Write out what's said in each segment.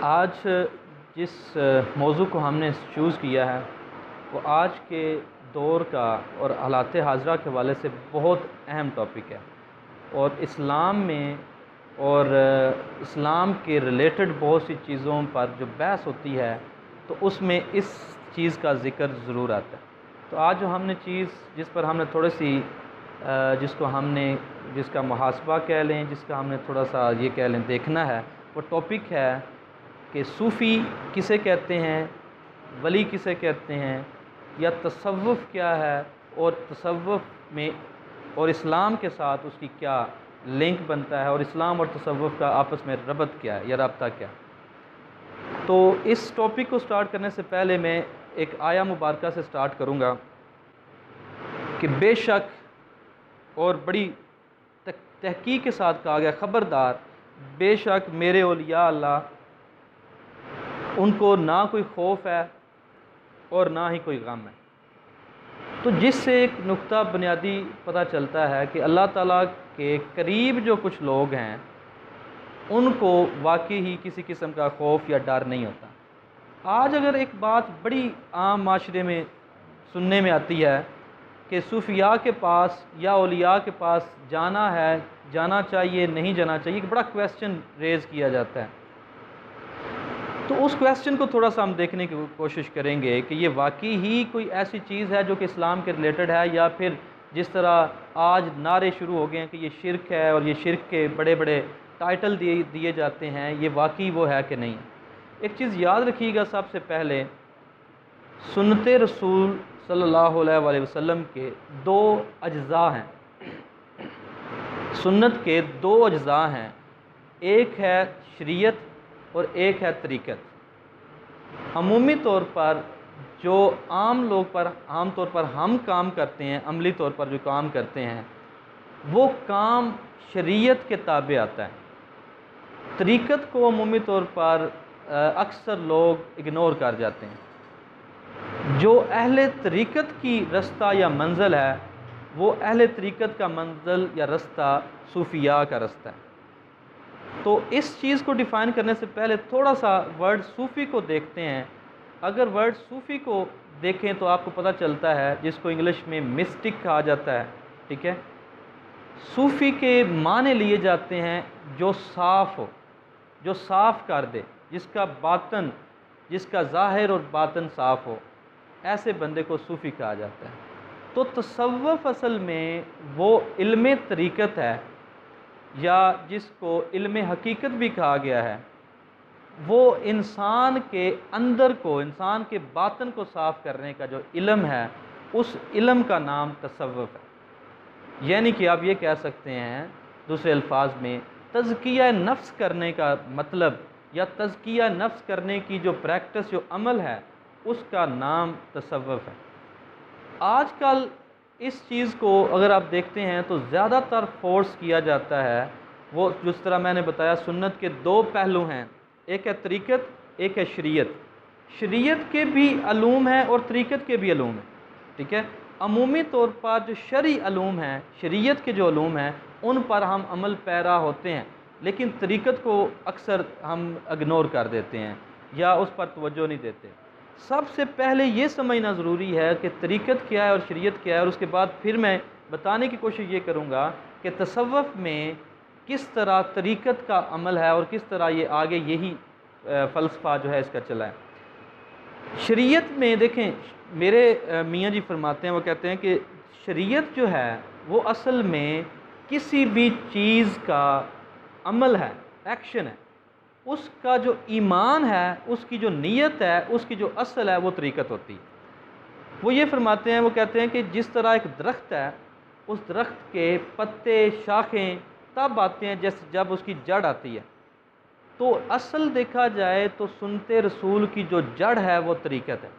آج جس موضوع کو ہم نے چوز کیا ہے وہ آج کے دور کا اور حالات حاضرہ کے حوالے سے بہت اہم ٹاپک ہے، اور اسلام میں اور اسلام کے ریلیٹڈ بہت سی چیزوں پر جو بحث ہوتی ہے تو اس میں اس چیز کا ذکر ضرور آتا ہے۔ تو آج جو ہم نے چیز جس پر ہم نے تھوڑی سی جس کا محاسبہ کہہ لیں، جس کا ہم نے تھوڑا سا یہ کہہ لیں دیکھنا ہے، وہ ٹاپک ہے کہ صوفی کسے کہتے ہیں، ولی کسے کہتے ہیں، یا تصوف کیا ہے، اور تصوف میں اور اسلام کے ساتھ اس کی کیا لنک بنتا ہے، اور اسلام اور تصوف کا آپس میں ربط کیا ہے یا رابطہ کیا ہے۔ تو اس ٹاپک کو سٹارٹ کرنے سے پہلے میں ایک آیہ مبارکہ سے سٹارٹ کروں گا کہ بے شک اور بڑی تحقیق کے ساتھ کہا گیا، خبردار بے شک میرے اولیاء اللہ ان کو نہ کوئی خوف ہے اور نہ ہی کوئی غم ہے۔ تو جس سے ایک نقطہ بنیادی پتہ چلتا ہے کہ اللہ تعالیٰ کے قریب جو کچھ لوگ ہیں ان کو واقعی ہی کسی قسم کا خوف یا ڈر نہیں ہوتا۔ آج اگر ایک بات بڑی عام معاشرے میں سننے میں آتی ہے کہ صوفیاء کے پاس یا اولیاء کے پاس جانا ہے، جانا چاہیے نہیں جانا چاہیے، ایک بڑا کویسچن ریز کیا جاتا ہے۔ تو اس کویسچن کو تھوڑا سا ہم دیکھنے کی کوشش کریں گے کہ یہ واقعی ہی کوئی ایسی چیز ہے جو کہ اسلام کے ریلیٹڈ ہے، یا پھر جس طرح آج نعرے شروع ہو گئے ہیں کہ یہ شرک ہے اور یہ شرک کے بڑے بڑے ٹائٹل دیے جاتے ہیں، یہ واقعی وہ ہے کہ نہیں۔ ایک چیز یاد رکھیے گا، سب سے پہلے سنت رسول صلی اللہ علیہ وآلہ وسلم کے دو اجزاء ہیں، سنت کے دو اجزاء ہیں، ایک ہے شریعت اور ایک ہے طریقت۔ عمومی طور پر جو عام طور پر ہم کام کرتے ہیں، عملی طور پر جو کام کرتے ہیں وہ کام شریعت کے تابع آتا ہے۔ طریقت کو عمومی طور پر اکثر لوگ اگنور کر جاتے ہیں۔ جو اہل طریقت کی رستہ یا منزل ہے وہ اہل طریقت کا منزل یا رستہ صوفیاء کا رستہ ہے۔ تو اس چیز کو ڈیفائن کرنے سے پہلے تھوڑا سا ورڈ صوفی کو دیکھتے ہیں۔ اگر ورڈ صوفی کو دیکھیں تو آپ کو پتہ چلتا ہے، جس کو انگلش میں مسٹک کہا جاتا ہے، ٹھیک ہے۔ صوفی کے معنی لیے جاتے ہیں جو صاف ہو، جو صاف کر دے، جس کا ظاہر اور باطن صاف ہو، ایسے بندے کو صوفی کہا جاتا ہے۔ تو تصوف اصل میں وہ علم طریقت ہے، یا جس کو علم حقیقت بھی کہا گیا ہے، وہ انسان کے اندر کو، انسان کے باطن کو صاف کرنے کا جو علم ہے، اس علم کا نام تصوف ہے۔ یعنی کہ آپ یہ کہہ سکتے ہیں دوسرے الفاظ میں، تزکیہ نفس کرنے کا مطلب یا تزکیہ نفس کرنے کی جو پریکٹس، جو عمل ہے، اس کا نام تصوف ہے۔ آج کل اس چیز کو اگر آپ دیکھتے ہیں تو زیادہ تر فورس کیا جاتا ہے، وہ جس طرح میں نے بتایا سنت کے دو پہلو ہیں، ایک ہے طریقت، ایک ہے شریعت۔ شریعت کے بھی علوم ہیں اور طریقت کے بھی علوم ہیں، ٹھیک ہے۔ عمومی طور پر جو شرعی علوم ہیں، شریعت کے جو علوم ہیں، ان پر ہم عمل پیرا ہوتے ہیں، لیکن طریقت کو اکثر ہم اگنور کر دیتے ہیں یا اس پر توجہ نہیں دیتے۔ سب سے پہلے یہ سمجھنا ضروری ہے کہ طریقت کیا ہے اور شریعت کیا ہے، اور اس کے بعد پھر میں بتانے کی کوشش یہ کروں گا کہ تصوف میں کس طرح طریقت کا عمل ہے اور کس طرح یہ آگے یہی فلسفہ جو ہے اس کا چلا ہے۔ شریعت میں دیکھیں، میرے میاں جی فرماتے ہیں، وہ کہتے ہیں کہ شریعت جو ہے وہ اصل میں کسی بھی چیز کا عمل ہے، ایکشن ہے، اس کا جو ایمان ہے، اس کی جو نیت ہے، اس کی جو اصل ہے، وہ طریقت ہوتی ہے۔ وہ یہ فرماتے ہیں، وہ کہتے ہیں کہ جس طرح ایک درخت ہے، اس درخت کے پتے، شاخیں تب آتے ہیں جب اس کی جڑ آتی ہے۔ تو اصل دیکھا جائے تو سنت رسول کی جو جڑ ہے وہ طریقت ہے،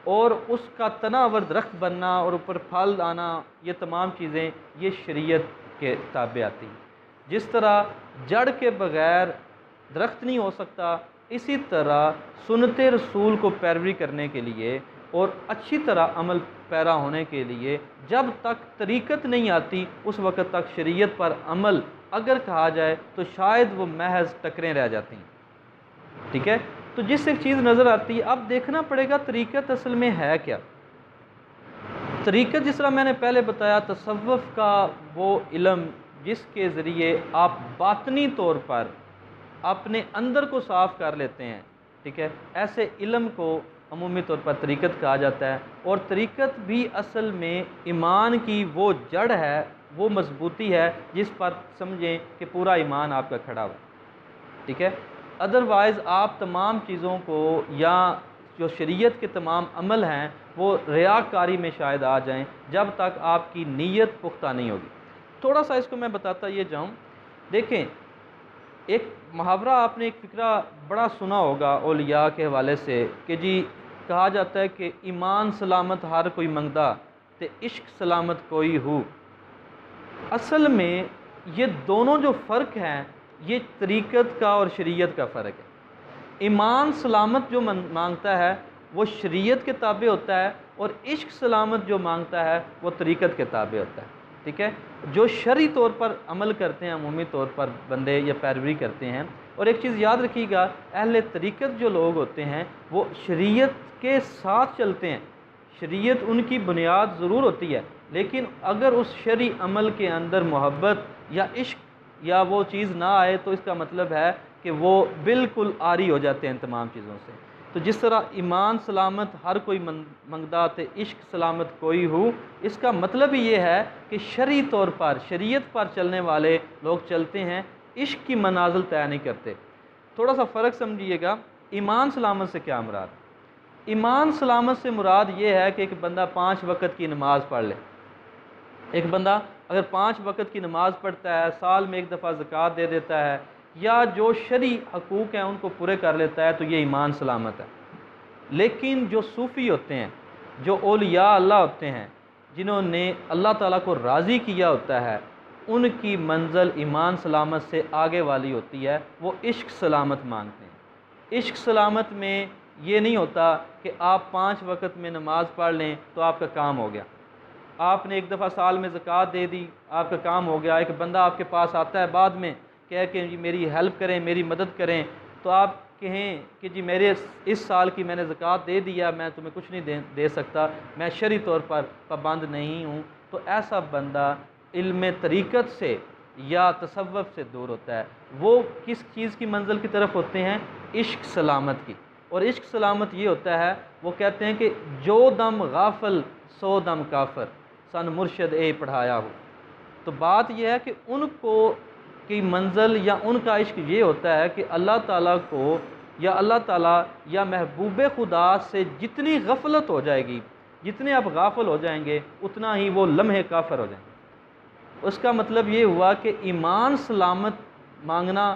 اور اس کا تنا ور درخت بننا اور اوپر پھل آنا، یہ تمام چیزیں یہ شریعت کے تابع آتی ہیں۔ جس طرح جڑ کے بغیر درخت نہیں ہو سکتا، اسی طرح سنت رسول کو پیروی کرنے کے لیے اور اچھی طرح عمل پیرا ہونے کے لیے جب تک طریقت نہیں آتی اس وقت تک شریعت پر عمل اگر کہا جائے تو شاید وہ محض ٹکریں رہ جاتی ہیں۔ ٹھیک ہے، تو جس سے ایک چیز نظر آتی ہے، اب دیکھنا پڑے گا طریقت اصل میں ہے کیا۔ طریقت جس طرح میں نے پہلے بتایا، تصوف کا وہ علم جس کے ذریعے آپ باطنی طور پر اپنے اندر کو صاف کر لیتے ہیں، ٹھیک ہے، ایسے علم کو عمومی طور پر طریقت کہا جاتا ہے۔ اور طریقت بھی اصل میں ایمان کی وہ جڑ ہے، وہ مضبوطی ہے جس پر سمجھیں کہ پورا ایمان آپ کا کھڑا ہو، ٹھیک ہے۔ ادروائز آپ تمام چیزوں کو، یا جو شریعت کے تمام عمل ہیں وہ ریاکاری میں شاید آ جائیں جب تک آپ کی نیت پختہ نہیں ہوگی۔ تھوڑا سا اس کو میں بتاتا یہ جاؤں، دیکھیں ایک محاورہ آپ نے، ایک فقرہ بڑا سنا ہوگا اولیاء کے حوالے سے، کہ جی کہا جاتا ہے کہ ایمان سلامت ہر کوئی منگدا تے عشق سلامت کوئی ہو۔ اصل میں یہ دونوں جو فرق ہیں، یہ طریقت کا اور شریعت کا فرق ہے۔ ایمان سلامت جو مانگتا ہے وہ شریعت کے تابع ہوتا ہے، اور عشق سلامت جو مانگتا ہے وہ طریقت کے تابع ہوتا ہے، ٹھیک ہے۔ جو شرعی طور پر عمل کرتے ہیں عمومی طور پر بندے یا پیروی کرتے ہیں، اور ایک چیز یاد رکھیے گا، اہل طریقت جو لوگ ہوتے ہیں وہ شریعت کے ساتھ چلتے ہیں، شریعت ان کی بنیاد ضرور ہوتی ہے، لیکن اگر اس شرعی عمل کے اندر محبت یا عشق یا وہ چیز نہ آئے تو اس کا مطلب ہے کہ وہ بالکل عاری ہو جاتے ہیں ان تمام چیزوں سے۔ تو جس طرح ایمان سلامت ہر کوئی منگدا تے عشق سلامت کوئی ہو، اس کا مطلب یہ ہے کہ شرعی طور پر شریعت پر چلنے والے لوگ چلتے ہیں، عشق کی منازل طے نہیں کرتے۔ تھوڑا سا فرق سمجھیے گا، ایمان سلامت سے کیا مراد؟ ایمان سلامت سے مراد یہ ہے کہ ایک بندہ 5 وقت کی نماز پڑھ لے۔ ایک بندہ اگر 5 وقت کی نماز پڑھتا ہے، سال میں ایک دفعہ زکوٰۃ دے دیتا ہے، یا جو شرعی حقوق ہیں ان کو پورے کر لیتا ہے، تو یہ ایمان سلامت ہے۔ لیکن جو صوفی ہوتے ہیں، جو اولیاء اللہ ہوتے ہیں، جنہوں نے اللہ تعالیٰ کو راضی کیا ہوتا ہے، ان کی منزل ایمان سلامت سے آگے والی ہوتی ہے، وہ عشق سلامت مانگتے ہیں۔ عشق سلامت میں یہ نہیں ہوتا کہ آپ 5 وقت میں نماز پڑھ لیں تو آپ کا کام ہو گیا، آپ نے ایک دفعہ سال میں زکوٰۃ دے دی، آپ کا کام ہو گیا۔ ایک بندہ آپ کے پاس آتا ہے بعد میں، کہہ کہ جی میری ہیلپ کریں، میری مدد کریں، تو آپ کہیں کہ جی میرے اس سال کی میں نے زکوٰۃ دے دیا، میں تمہیں کچھ نہیں دے سکتا، میں شرعی طور پر پابند نہیں ہوں، تو ایسا بندہ علم طریقت سے یا تصوف سے دور ہوتا ہے۔ وہ کس چیز کی منزل کی طرف ہوتے ہیں؟ عشق سلامت کی۔ اور عشق سلامت یہ ہوتا ہے، وہ کہتے ہیں کہ جو دم غافل سو دم کافر، سن مرشد اے پڑھایا ہو۔ تو بات یہ ہے کہ ان کو کی منزل یا ان کا عشق یہ ہوتا ہے کہ اللہ تعالیٰ کو یا اللہ تعالیٰ یا محبوب خدا سے جتنی غفلت ہو جائے گی، جتنے آپ غافل ہو جائیں گے، اتنا ہی وہ لمحے کافر ہو جائیں گے۔ اس کا مطلب یہ ہوا کہ ایمان سلامت مانگنا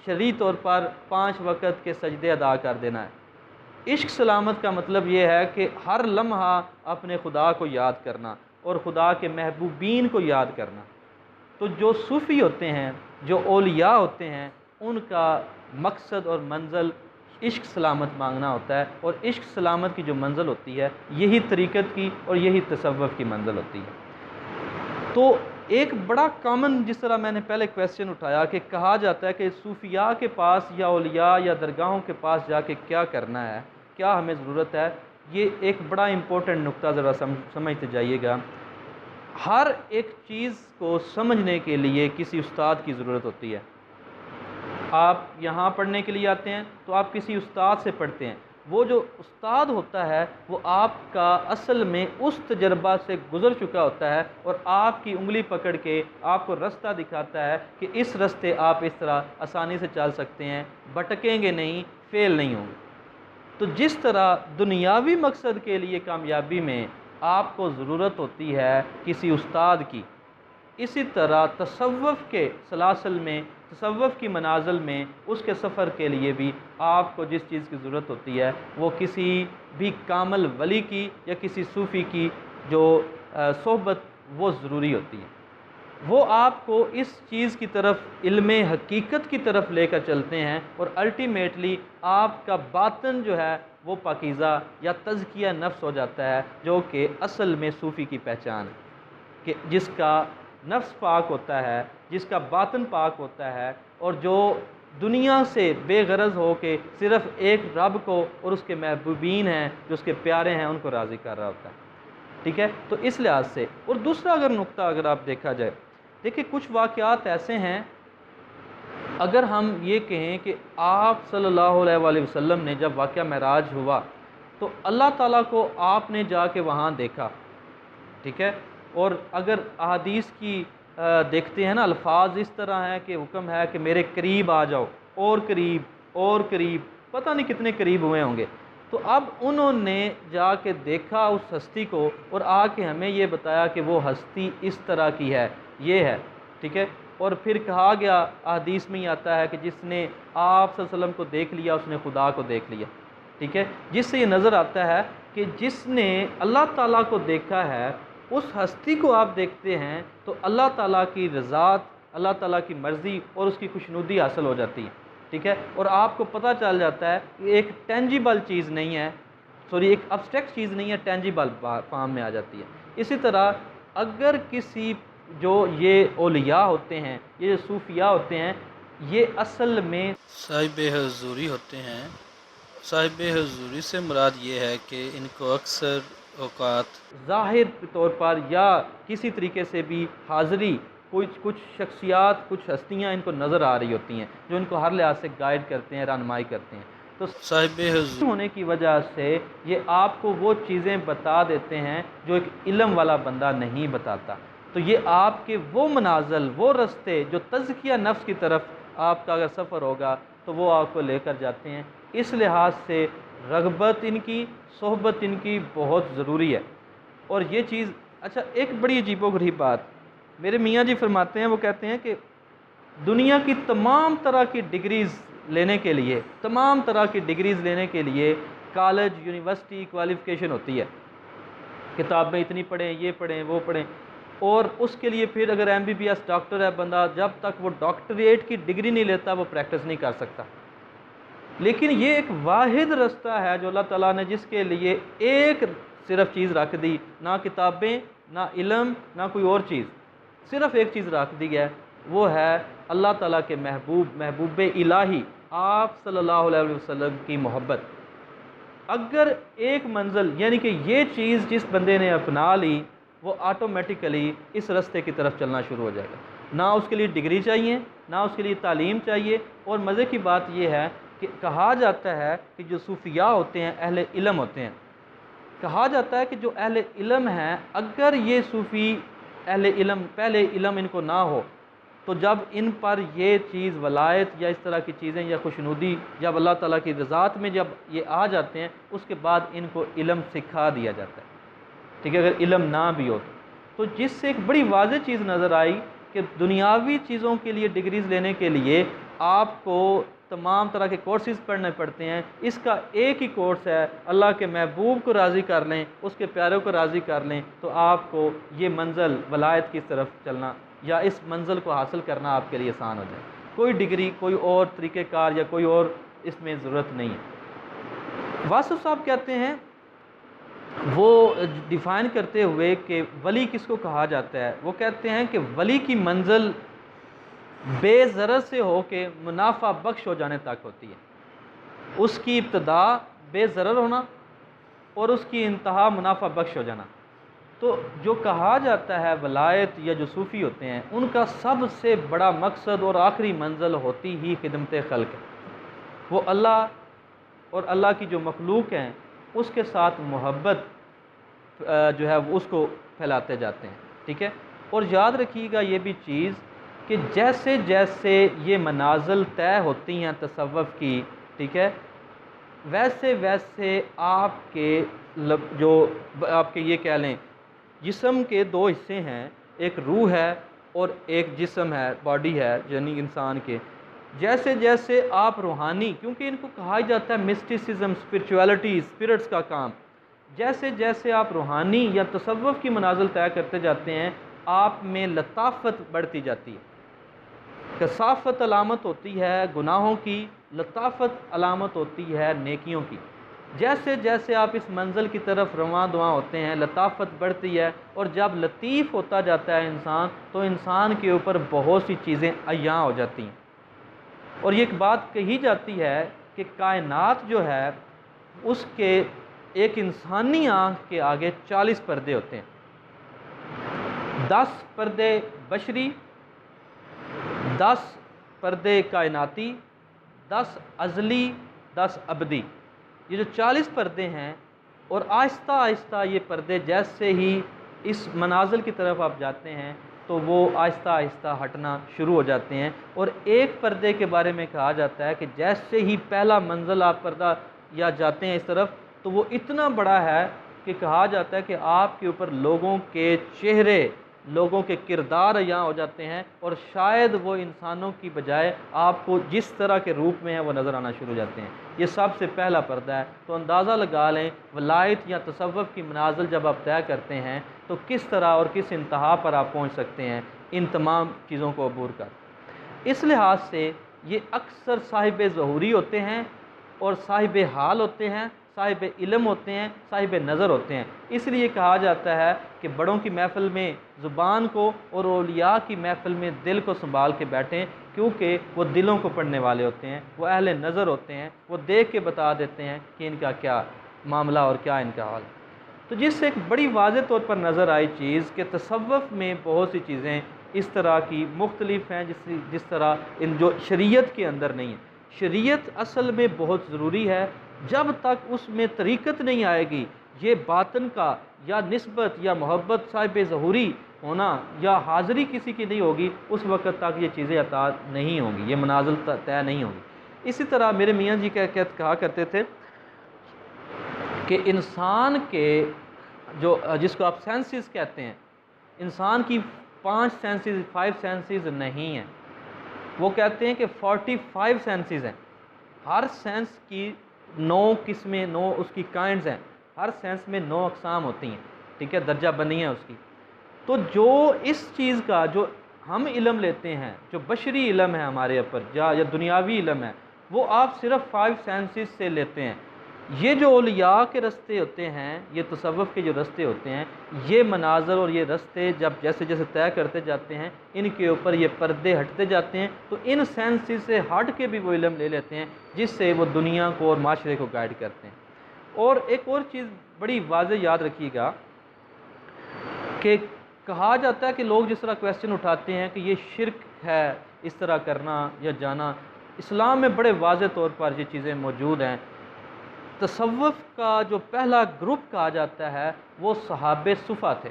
شرعی طور پر 5 وقت کے سجدے ادا کر دینا ہے۔ عشق سلامت کا مطلب یہ ہے کہ ہر لمحہ اپنے خدا کو یاد کرنا اور خدا کے محبوبین کو یاد کرنا۔ تو جو صوفی ہوتے ہیں، جو اولیاء ہوتے ہیں، ان کا مقصد اور منزل عشق سلامت مانگنا ہوتا ہے، اور عشق سلامت کی جو منزل ہوتی ہے یہی طریقت کی اور یہی تصوف کی منزل ہوتی ہے۔ تو ایک بڑا کامن، جس طرح میں نے پہلے کویسچن اٹھایا کہ کہا جاتا ہے کہ صوفیاء کے پاس یا اولیاء یا درگاہوں کے پاس جا کے کیا کرنا ہے، کیا ہمیں ضرورت ہے، یہ ایک بڑا امپورٹنٹ نقطہ ذرا سمجھتے جائیے گا۔ ہر ایک چیز کو سمجھنے کے لیے کسی استاد کی ضرورت ہوتی ہے۔ آپ یہاں پڑھنے کے لیے آتے ہیں تو آپ کسی استاد سے پڑھتے ہیں، وہ جو استاد ہوتا ہے وہ آپ کا اصل میں اس تجربہ سے گزر چکا ہوتا ہے، اور آپ کی انگلی پکڑ کے آپ کو رستہ دکھاتا ہے کہ اس رستے آپ اس طرح آسانی سے چل سکتے ہیں، بھٹکیں گے نہیں، فیل نہیں ہوں گے۔ تو جس طرح دنیاوی مقصد کے لیے کامیابی میں آپ کو ضرورت ہوتی ہے کسی استاد کی، اسی طرح تصوف کے سلاسل میں، تصوف کی منازل میں، اس کے سفر کے لیے بھی آپ کو جس چیز کی ضرورت ہوتی ہے وہ کسی بھی کامل ولی کی یا کسی صوفی کی جو صحبت وہ ضروری ہوتی ہے۔ وہ آپ کو اس چیز کی طرف، علم حقیقت کی طرف لے کر چلتے ہیں، اور الٹیمیٹلی آپ کا باطن جو ہے وہ پاکیزہ یا تزکیہ نفس ہو جاتا ہے، جو کہ اصل میں صوفی کی پہچان ہے، کہ جس کا نفس پاک ہوتا ہے، جس کا باطن پاک ہوتا ہے، اور جو دنیا سے بے غرض ہو کے صرف ایک رب کو اور اس کے محبوبین ہیں جو اس کے پیارے ہیں ان کو راضی کر رہا ہوتا ہے، ٹھیک ہے۔ تو اس لحاظ سے، اور دوسرا اگر نقطہ اگر آپ دیکھا جائے، دیکھیں کچھ واقعات ایسے ہیں، اگر ہم یہ کہیں کہ آپ صلی اللہ علیہ وآلہ وسلم نے جب واقعہ معراج ہوا تو اللہ تعالیٰ کو آپ نے جا کے وہاں دیکھا، ٹھیک ہے، اور اگر احادیث کی دیکھتے ہیں نا، الفاظ اس طرح ہیں کہ حکم ہے کہ میرے قریب آ جاؤ، اور قریب اور قریب، پتہ نہیں کتنے قریب ہوئے ہوں گے۔ تو اب انہوں نے جا کے دیکھا اس ہستی کو اور آ کے ہمیں یہ بتایا کہ وہ ہستی اس طرح کی ہے، یہ ہے، ٹھیک ہے۔ اور پھر کہا گیا، احادیث میں ہی آتا ہے کہ جس نے آپ صلی اللہ علیہ وسلم کو دیکھ لیا اس نے خدا کو دیکھ لیا، ٹھیک ہے، جس سے یہ نظر آتا ہے کہ جس نے اللہ تعالیٰ کو دیکھا ہے، اس ہستی کو آپ دیکھتے ہیں تو اللہ تعالیٰ کی رضات، اللہ تعالیٰ کی مرضی اور اس کی خوشنودی حاصل ہو جاتی ہے، ٹھیک ہے، اور آپ کو پتہ چل جاتا ہے کہ ایک ٹینجیبل چیز نہیں ہے، ایک ابسٹریکٹ چیز نہیں ہے، ٹینجیبل فارم میں آ جاتی ہے۔ اسی طرح اگر کسی جو یہ اولیاء ہوتے ہیں، یہ جو صوفیاء ہوتے ہیں، یہ اصل میں صاحب حضوری ہوتے ہیں۔ صاحب حضوری سے مراد یہ ہے کہ ان کو اکثر اوقات ظاہر طور پر یا کسی طریقے سے بھی حاضری، کچھ شخصیات، کچھ ہستیاں ان کو نظر آ رہی ہوتی ہیں جو ان کو ہر لحاظ سے گائیڈ کرتے ہیں، رہنمائی کرتے ہیں۔ تو صاحب حضور ہونے کی وجہ سے یہ آپ کو وہ چیزیں بتا دیتے ہیں جو ایک علم والا بندہ نہیں بتاتا۔ تو یہ آپ کے وہ منازل، وہ رستے جو تزکیہ نفس کی طرف آپ کا اگر سفر ہوگا تو وہ آپ کو لے کر جاتے ہیں۔ اس لحاظ سے رغبت ان کی، صحبت ان کی بہت ضروری ہے۔ اور یہ چیز، اچھا ایک بڑی عجیب و غریب بات میرے میاں جی فرماتے ہیں، وہ کہتے ہیں کہ دنیا کی تمام طرح کی ڈگریز لینے کے لیے، تمام طرح کی ڈگریز لینے کے لیے کالج، یونیورسٹی کوالیفیکیشن ہوتی ہے، کتابیں اتنی پڑھیں، یہ پڑھیں، وہ پڑھیں، اور اس کے لیے پھر اگر MBBS ڈاکٹر ہے بندہ، جب تک وہ ڈاکٹریٹ کی ڈگری نہیں لیتا وہ پریکٹس نہیں کر سکتا۔ لیکن یہ ایک واحد رستہ ہے جو اللہ تعالیٰ نے جس کے لیے ایک صرف چیز رکھ دی، نہ کتابیں، نہ علم، نہ کوئی اور چیز، صرف ایک چیز رکھ دی ہے، وہ ہے اللہ تعالیٰ کے محبوب الہی آپ صلی اللہ علیہ وسلم کی محبت۔ اگر ایک منزل، یعنی کہ یہ چیز جس بندے نے اپنا لی، وہ آٹومیٹیکلی اس رستے کی طرف چلنا شروع ہو جائے گا۔ نہ اس کے لیے ڈگری چاہیے، نہ اس کے لیے تعلیم چاہیے۔ اور مزے کی بات یہ ہے کہ کہا جاتا ہے کہ جو صوفیاء ہوتے ہیں اہل علم ہوتے ہیں، کہا جاتا ہے کہ جو اہل علم ہیں، اگر یہ صوفی اہل علم، پہلے علم ان کو نہ ہو تو جب ان پر یہ چیز ولایت یا اس طرح کی چیزیں یا خوشنودی، جب اللہ تعالیٰ کی رضات میں جب یہ آ جاتے ہیں، اس کے بعد ان کو علم سکھا دیا جاتا ہے، ٹھیک ہے، اگر علم نہ بھی ہو تو جس سے ایک بڑی واضح چیز نظر آئی کہ دنیاوی چیزوں کے لیے ڈگریز لینے کے لیے آپ کو تمام طرح کے کورسز پڑھنے پڑتے ہیں۔ اس کا ایک ہی کورس ہے، اللہ کے محبوب کو راضی کر لیں، اس کے پیاروں کو راضی کر لیں، تو آپ کو یہ منزل ولایت کی طرف چلنا یا اس منزل کو حاصل کرنا آپ کے لیے آسان ہو جائے۔ کوئی ڈگری، کوئی اور طریقہ کار یا کوئی اور اس میں ضرورت نہیں ہے۔ واصف صاحب کہتے ہیں، وہ ڈیفائن کرتے ہوئے کہ ولی کس کو کہا جاتا ہے، وہ کہتے ہیں کہ ولی کی منزل بے ضرر سے ہو کے منافع بخش ہو جانے تک ہوتی ہے۔ اس کی ابتدا بے ضرر ہونا اور اس کی انتہا منافع بخش ہو جانا۔ تو جو کہا جاتا ہے ولایت یا جو صوفی ہوتے ہیں، ان کا سب سے بڑا مقصد اور آخری منزل ہوتی ہی خدمت خلق ہے۔ وہ اللہ اور اللہ کی جو مخلوق ہیں اس کے ساتھ محبت جو ہے اس کو پھیلاتے جاتے ہیں، ٹھیک ہے۔ اور یاد رکھیے گا یہ بھی چیز کہ جیسے جیسے یہ منازل طے ہوتی ہیں تصوف کی، ٹھیک ہے، ویسے ویسے آپ کے جو آپ کے یہ کہہ لیں جسم کے دو حصے ہیں، ایک روح ہے اور ایک جسم ہے، باڈی ہے، یعنی انسان کے، جیسے جیسے آپ روحانی، کیونکہ ان کو کہا جاتا ہے مسٹیسزم، اسپرچویلٹی، اسپرٹس کا کام، جیسے جیسے آپ روحانی یا تصوف کی منازل طے کرتے جاتے ہیں، آپ میں لطافت بڑھتی جاتی ہے۔ کثافت علامت ہوتی ہے گناہوں کی، لطافت علامت ہوتی ہے نیکیوں کی۔ جیسے جیسے آپ اس منزل کی طرف رواں دواں ہوتے ہیں، لطافت بڑھتی ہے، اور جب لطیف ہوتا جاتا ہے انسان تو انسان کے اوپر بہت سی چیزیں عیاں ہو جاتی ہیں۔ اور یہ ایک بات کہی جاتی ہے کہ کائنات جو ہے اس کے ایک انسانی آنکھ کے آگے 40 پردے ہوتے ہیں، 10 پردے بشری، 10 پردے کائناتی، 10 ازلی، 10 ابدی۔ یہ جو 40 پردے ہیں، اور آہستہ آہستہ یہ پردے جیسے ہی اس منازل کی طرف آپ جاتے ہیں تو وہ آہستہ آہستہ ہٹنا شروع ہو جاتے ہیں، اور ایک پردے کے بارے میں کہا جاتا ہے کہ جیسے ہی پہلا منزل آپ پردہ یا جاتے ہیں اس طرف تو وہ اتنا بڑا ہے کہ کہا جاتا ہے کہ آپ کے اوپر لوگوں کے چہرے، لوگوں کے کردار عیاں ہو جاتے ہیں، اور شاید وہ انسانوں کی بجائے آپ کو جس طرح کے روپ میں ہیں وہ نظر آنا شروع ہو جاتے ہیں۔ یہ سب سے پہلا پردہ ہے۔ تو اندازہ لگا لیں ولایت یا تصوف کی منازل جب آپ طے کرتے ہیں تو کس طرح اور کس انتہا پر آپ پہنچ سکتے ہیں ان تمام چیزوں کو عبور کر۔ اس لحاظ سے یہ اکثر صاحب ظہوری ہوتے ہیں اور صاحب حال ہوتے ہیں، صاحب علم ہوتے ہیں، صاحب نظر ہوتے ہیں۔ اس لیے کہا جاتا ہے کہ بڑوں کی محفل میں زبان کو اور اولیاء کی محفل میں دل کو سنبھال کے بیٹھیں، کیونکہ وہ دلوں کو پڑھنے والے ہوتے ہیں، وہ اہل نظر ہوتے ہیں، وہ دیکھ کے بتا دیتے ہیں کہ ان کا کیا معاملہ اور کیا ان کا حال ہے۔ تو جس سے ایک بڑی واضح طور پر نظر آئی چیز کہ تصوف میں بہت سی چیزیں اس طرح کی مختلف ہیں جس طرح ان جو شریعت کے اندر نہیں ہیں۔ شریعت اصل میں بہت ضروری ہے، جب تک اس میں طریقت نہیں آئے گی، یہ باطن کا یا نسبت یا محبت صاحب ظہوری ہونا یا حاضری کسی کی نہیں ہوگی، اس وقت تک یہ چیزیں عطا نہیں ہوں گی، یہ منازل طے نہیں ہوگی۔ اسی طرح میرے میاں جی کہا کرتے تھے کہ انسان کے جو جس کو آپ سینسز کہتے ہیں، انسان کی 5 سینسز نہیں ہیں، وہ کہتے ہیں کہ 45 سینسز ہیں۔ ہر سینس کی 9 قسمیں، 9 اس کی کائنڈز ہیں، ہر سینس میں 9 اقسام ہوتی ہیں، ٹھیک ہے، درجہ بندی ہے اس کی۔ تو جو اس چیز کا جو ہم علم لیتے ہیں، جو بشری علم ہے ہمارے اوپر یا دنیاوی علم ہے، وہ آپ صرف 5 سینسز سے لیتے ہیں۔ یہ جو اولیاء کے رستے ہوتے ہیں، یہ تصوف کے جو رستے ہوتے ہیں، یہ مناظر اور یہ رستے جب جیسے جیسے طے کرتے جاتے ہیں، ان کے اوپر یہ پردے ہٹتے جاتے ہیں، تو ان سینسز سے ہٹ کے بھی وہ علم لے لیتے ہیں جس سے وہ دنیا کو اور معاشرے کو گائیڈ کرتے ہیں۔ اور ایک اور چیز بڑی واضح یاد رکھیے گا کہ کہا جاتا ہے کہ لوگ جس طرح کویسچن اٹھاتے ہیں کہ یہ شرک ہے اس طرح کرنا یا جانا، اسلام میں بڑے واضح طور پر یہ چیزیں موجود ہیں۔ تصوف کا جو پہلا گروپ کہا جاتا ہے وہ صحابہ صفا تھے۔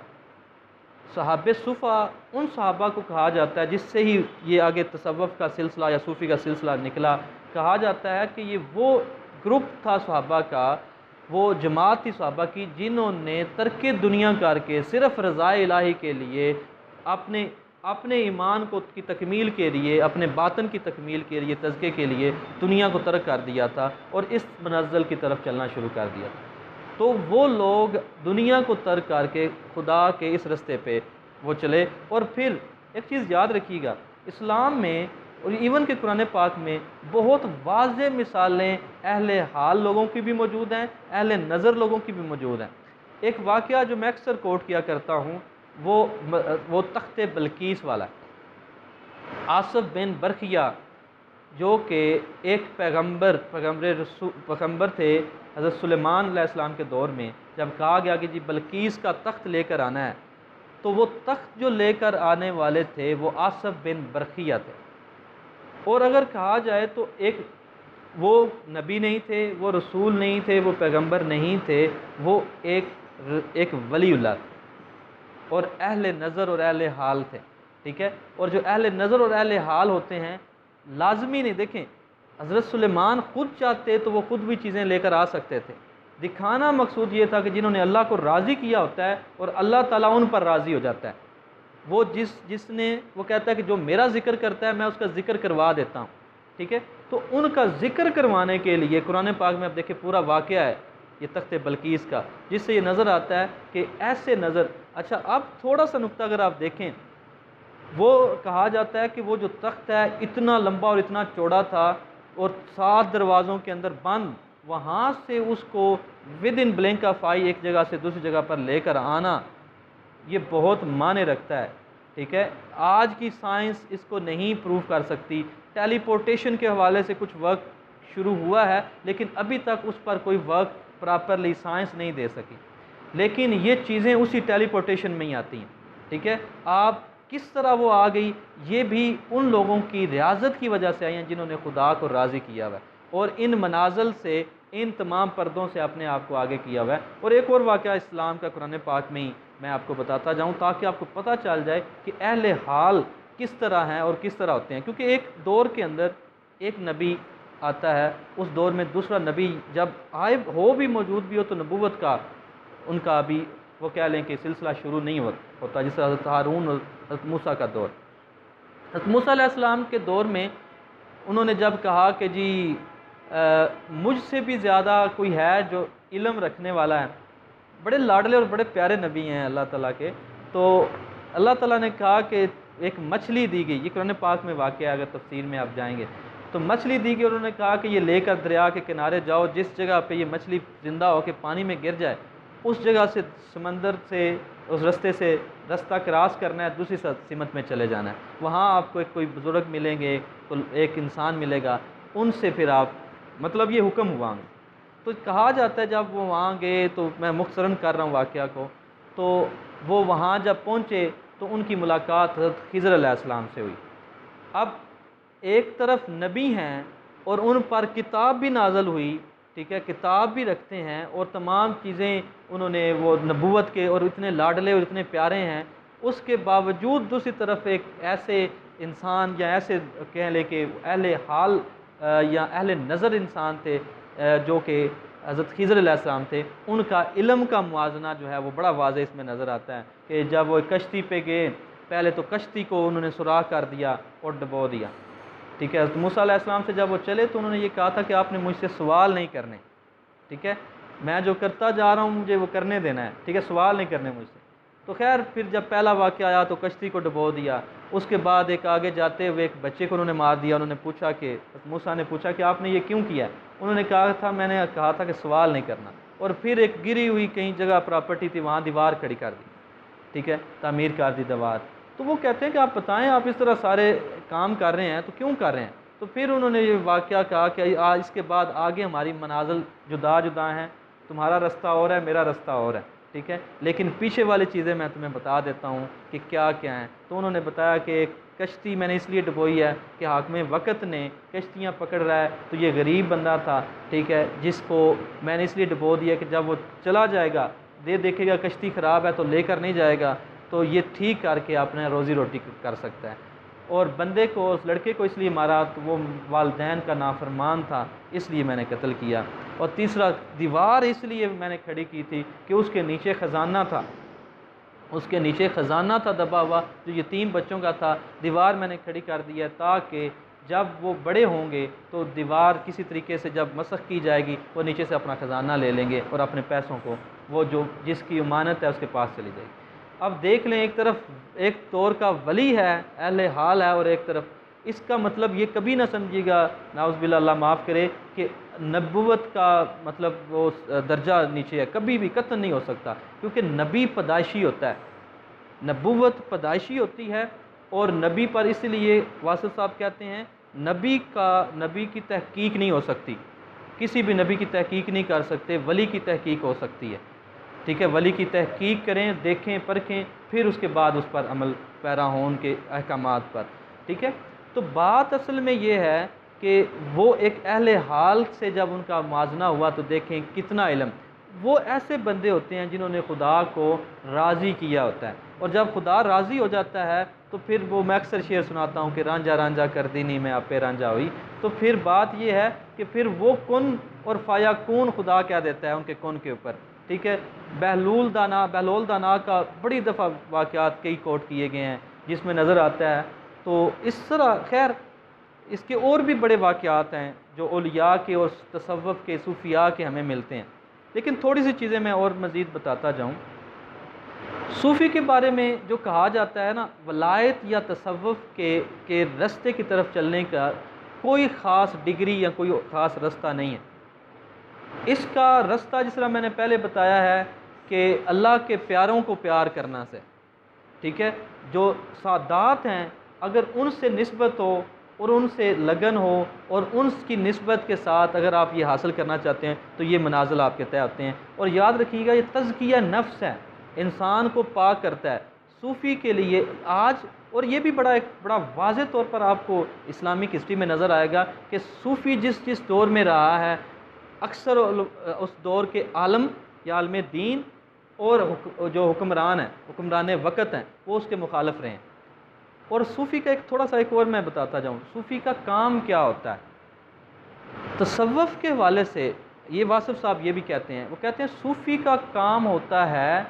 صحابہ صفا ان صحابہ کو کہا جاتا ہے جس سے ہی یہ آگے تصوف کا سلسلہ یا صوفی کا سلسلہ نکلا۔ کہا جاتا ہے کہ یہ وہ گروپ تھا صحابہ کا، وہ جماعت تھی صحابہ کی، جنہوں نے ترک دنیا کر کے صرف رضا الہی کے لیے اپنے ایمان کی تکمیل کے لیے، اپنے باطن کی تکمیل کے لیے، تزکیے کے لیے دنیا کو ترک کر دیا تھا اور اس منزل کی طرف چلنا شروع کر دیا تھا۔ تو وہ لوگ دنیا کو ترک کر کے خدا کے اس رستے پہ وہ چلے۔ اور پھر ایک چیز یاد رکھیے گا، اسلام میں اور ایون کہ قرآن پاک میں بہت واضح مثالیں اہل حال لوگوں کی بھی موجود ہیں، اہل نظر لوگوں کی بھی موجود ہیں۔ ایک واقعہ جو میں اکثر کوٹ کیا کرتا ہوں وہ تخت بلقیس والا ہے۔ آصف بن برخیہ جو کہ ایک پیغمبر تھے حضرت سلیمان علیہ السلام کے دور میں، جب کہا گیا کہ جی بلقیس کا تخت لے کر آنا ہے، تو وہ تخت جو لے کر آنے والے تھے وہ آصف بن برخیہ تھے۔ اور اگر کہا جائے تو وہ نبی نہیں تھے، وہ رسول نہیں تھے، وہ پیغمبر نہیں تھے، وہ ایک ولی اللہ تھے اور اہل نظر اور اہل حال تھے، ٹھیک ہے۔ اور جو اہل نظر اور اہل حال ہوتے ہیں لازمی نہیں، دیکھیں حضرت سلیمان خود چاہتے تو وہ خود بھی چیزیں لے کر آ سکتے تھے، دکھانا مقصود یہ تھا کہ جنہوں نے اللہ کو راضی کیا ہوتا ہے اور اللہ تعالیٰ ان پر راضی ہو جاتا ہے، وہ جس نے وہ کہتا ہے کہ جو میرا ذکر کرتا ہے میں اس کا ذکر کروا دیتا ہوں، ٹھیک ہے۔ تو ان کا ذکر کروانے کے لیے قرآن پاک میں اب دیکھیں پورا واقعہ ہے یہ تخت بلقیس کا، جس سے یہ نظر آتا ہے کہ ایسے نظر۔ اچھا اب تھوڑا سا نقطہ اگر آپ دیکھیں، وہ کہا جاتا ہے کہ وہ جو تخت ہے اتنا لمبا اور اتنا چوڑا تھا اور 7 دروازوں کے اندر بند، وہاں سے اس کو ود ان بلنک آف آئی ایک جگہ سے دوسری جگہ پر لے کر آنا یہ بہت معنی رکھتا ہے۔ ٹھیک ہے، آج کی سائنس اس کو نہیں پروف کر سکتی۔ ٹیلی پورٹیشن کے حوالے سے کچھ ورک شروع ہوا ہے، لیکن ابھی تک اس پر کوئی ورک پراپرلی سائنس نہیں دے سکی، لیکن یہ چیزیں اسی ٹیلی پورٹیشن میں ہی آتی ہیں۔ ٹھیک ہے، آپ کس طرح وہ آ گئی، یہ بھی ان لوگوں کی ریاضت کی وجہ سے آئی ہیں جنہوں نے خدا کو راضی کیا ہوا ہے، اور ان منازل سے، ان تمام پردوں سے اپنے آپ کو آگے کیا ہوا ہے۔ اور ایک اور واقعہ اسلام کا قرآن پاک میں ہی میں آپ کو بتاتا جاؤں تاکہ آپ کو پتہ چل جائے کہ اہل حال کس طرح ہیں اور کس طرح ہوتے ہیں، کیونکہ ایک دور کے اندر ایک نبی آتا ہے، اس دور میں دوسرا نبی جب آئے ہو بھی، موجود بھی ہو، تو نبوت کا ان کا ابھی وہ کہہ لیں کہ سلسلہ شروع نہیں ہوتا، جس طرح حضرت ہارون اور حضرت موسیٰ کا دور۔ حضرت موسیٰ علیہ السلام کے دور میں انہوں نے جب کہا کہ جی مجھ سے بھی زیادہ کوئی ہے جو علم رکھنے والا ہے، بڑے لاڈلے اور بڑے پیارے نبی ہیں اللہ تعالیٰ کے، تو اللہ تعالیٰ نے کہا کہ ایک مچھلی دی گئی، یہ قرآن پاک میں واقعہ ہے، اگر تفسیر میں آپ جائیں گے تو مچھلی دی گئی، اور انہوں نے کہا کہ یہ لے کر دریا کے کنارے جاؤ، جس جگہ پہ یہ مچھلی زندہ ہو کے پانی میں گر جائے اس جگہ سے، سمندر سے، اس رستے سے رستہ کراس کرنا ہے، دوسری سمت میں چلے جانا ہے، وہاں آپ کو کوئی بزرگ ملیں گے، ایک انسان ملے گا، ان سے پھر آپ، مطلب یہ حکم ہوا ہمیں۔ تو کہا جاتا ہے جب وہ وہاں گئے، تو میں مختصراً کر رہا ہوں واقعہ کو، تو وہ وہاں جب پہنچے تو ان کی ملاقات حضرت خضر علیہ السلام سے ہوئی۔ اب ایک طرف نبی ہیں اور ان پر کتاب بھی نازل ہوئی، ٹھیک ہے، کتاب بھی رکھتے ہیں، اور تمام چیزیں انہوں نے وہ نبوت کے، اور اتنے لاڈلے اور اتنے پیارے ہیں، اس کے باوجود دوسری طرف ایک ایسے انسان، یا ایسے کہہ لیں کہ اہل حال یا اہل نظر انسان تھے جو کہ حضرت خضر علیہ السلام تھے، ان کا علم کا موازنہ جو ہے وہ بڑا واضح اس میں نظر آتا ہے کہ جب وہ کشتی پہ گئے، پہلے تو کشتی کو انہوں نے سوراخ کر دیا اور ڈبو دیا، ٹھیک ہے۔ حضرت موسیٰ علیہ السلام سے جب وہ چلے تو انہوں نے یہ کہا تھا کہ آپ نے مجھ سے سوال نہیں کرنے، ٹھیک ہے، میں جو کرتا جا رہا ہوں مجھے وہ کرنے دینا ہے، ٹھیک ہے، سوال نہیں کرنے مجھ سے۔ تو خیر پھر جب پہلا واقعہ آیا تو کشتی کو ڈبو دیا، اس کے بعد ایک آگے جاتے ہوئے ایک بچے کو انہوں نے مار دیا، انہوں نے پوچھا کہ موسیٰ نے پوچھا کہ آپ نے یہ کیوں کیا ہے؟ انہوں نے کہا تھا میں نے کہا تھا کہ سوال نہیں کرنا، اور پھر ایک گری ہوئی کہیں جگہ پراپرٹی تھی، وہاں دیوار کھڑی کر دی، ٹھیک ہے، تعمیر کر دی دیوار۔ تو وہ کہتے ہیں کہ آپ بتائیں آپ اس طرح سارے کام کر رہے ہیں تو کیوں کر رہے ہیں؟ تو پھر انہوں نے یہ واقعہ کہا کہ اس کے بعد آگے ہماری منازل جدا جدا ہیں، تمہارا رستہ اور ہے، میرا رستہ اور ہے، ٹھیک ہے، لیکن پیچھے والی چیزیں میں تمہیں بتا دیتا ہوں کہ کیا کیا ہیں۔ تو انہوں نے بتایا کہ ایک کشتی میں نے اس لیے ڈبوئی ہے کہ حاکم وقت نے کشتیاں پکڑ رہا ہے، تو یہ غریب بندہ تھا، ٹھیک ہے، جس کو میں نے اس لیے ڈبو دیا کہ جب وہ چلا جائے گا، دیکھے گا کشتی خراب ہے تو لے کر نہیں جائے گا، تو یہ ٹھیک کر کے اپنے روزی روٹی کر سکتا ہے۔ اور بندے کو، اس لڑکے کو اس لیے مارا تو وہ والدین کا نافرمان تھا، اس لیے میں نے قتل کیا۔ اور تیسرا، دیوار اس لیے میں نے کھڑی کی تھی کہ اس کے نیچے خزانہ تھا، اس کے نیچے خزانہ تھا دبا ہوا جو یتیم بچوں کا تھا، دیوار میں نے کھڑی کر دیا تاکہ جب وہ بڑے ہوں گے تو دیوار کسی طریقے سے جب مسخ کی جائے گی وہ نیچے سے اپنا خزانہ لے لیں گے اور اپنے پیسوں کو، وہ جو جس کی امانت ہے اس کے پاس چلی جائے گی۔ اب دیکھ لیں، ایک طرف ایک دور کا ولی ہے، اہل حال ہے، اور ایک طرف اس کا مطلب یہ کبھی نہ سمجھیے گا، نعوذ باللہ اللہ معاف کرے، کہ نبوت کا مطلب وہ درجہ نیچے ہے، کبھی بھی قطعاً نہیں ہو سکتا، کیونکہ نبی پیدائشی ہوتا ہے، نبوت پیدائشی ہوتی ہے، اور نبی پر اس لیے واصف صاحب کہتے ہیں نبی کی تحقیق نہیں ہو سکتی، کسی بھی نبی کی تحقیق نہیں کر سکتے، ولی کی تحقیق ہو سکتی ہے، ٹھیک ہے، ولی کی تحقیق کریں، دیکھیں، پرکھیں، پھر اس کے بعد اس پر عمل پیرا ہوں ان کے احکامات پر، ٹھیک ہے۔ تو بات اصل میں یہ ہے کہ وہ ایک اہل حال سے جب ان کا موازنہ ہوا تو دیکھیں کتنا علم، وہ ایسے بندے ہوتے ہیں جنہوں نے خدا کو راضی کیا ہوتا ہے، اور جب خدا راضی ہو جاتا ہے تو پھر وہ، میں اکثر شعر سناتا ہوں کہ رانجھا رانجھا کر دینی میں آپ پہ رانجھا ہوئی، تو پھر بات یہ ہے کہ پھر وہ کن اور فیکون خدا کیا دیتا ہے ان کے کن کے اوپر، ٹھیک ہے۔ بہلول دانا کا بڑی دفعہ واقعات کئی کوٹ کیے گئے ہیں جس میں نظر آتا ہے، تو اس طرح خیر اس کے اور بھی بڑے واقعات ہیں جو اولیاء کے اور تصوف کے، صوفیاء کے ہمیں ملتے ہیں، لیکن تھوڑی سی چیزیں میں اور مزید بتاتا جاؤں۔ صوفی کے بارے میں جو کہا جاتا ہے نا، ولایت یا تصوف کے رستے کی طرف چلنے کا کوئی خاص ڈگری یا کوئی خاص رستہ نہیں ہے، اس کا رستہ جس طرح میں نے پہلے بتایا ہے کہ اللہ کے پیاروں کو پیار کرنا سے، ٹھیک ہے، جو سادات ہیں اگر ان سے نسبت ہو اور ان سے لگن ہو اور ان کی نسبت کے ساتھ اگر آپ یہ حاصل کرنا چاہتے ہیں تو یہ منازل آپ کے طے ہوتے ہیں۔ اور یاد رکھیے گا یہ تزکیہ نفس ہے، انسان کو پاک کرتا ہے۔ صوفی کے لیے آج، اور یہ بھی ایک بڑا واضح طور پر آپ کو اسلامک ہسٹری میں نظر آئے گا کہ صوفی جس دور میں رہا ہے، اکثر اس دور کے عالم یا عالم دین اور جو حکمران ہیں، حکمران وقت ہیں، وہ اس کے مخالف رہے ہیں۔ اور صوفی کا ایک اور میں بتاتا جاؤں، صوفی کا کام کیا ہوتا ہے تصوف کے حوالے سے۔ یہ واصف صاحب یہ بھی کہتے ہیں، وہ کہتے ہیں صوفی کا کام ہوتا ہے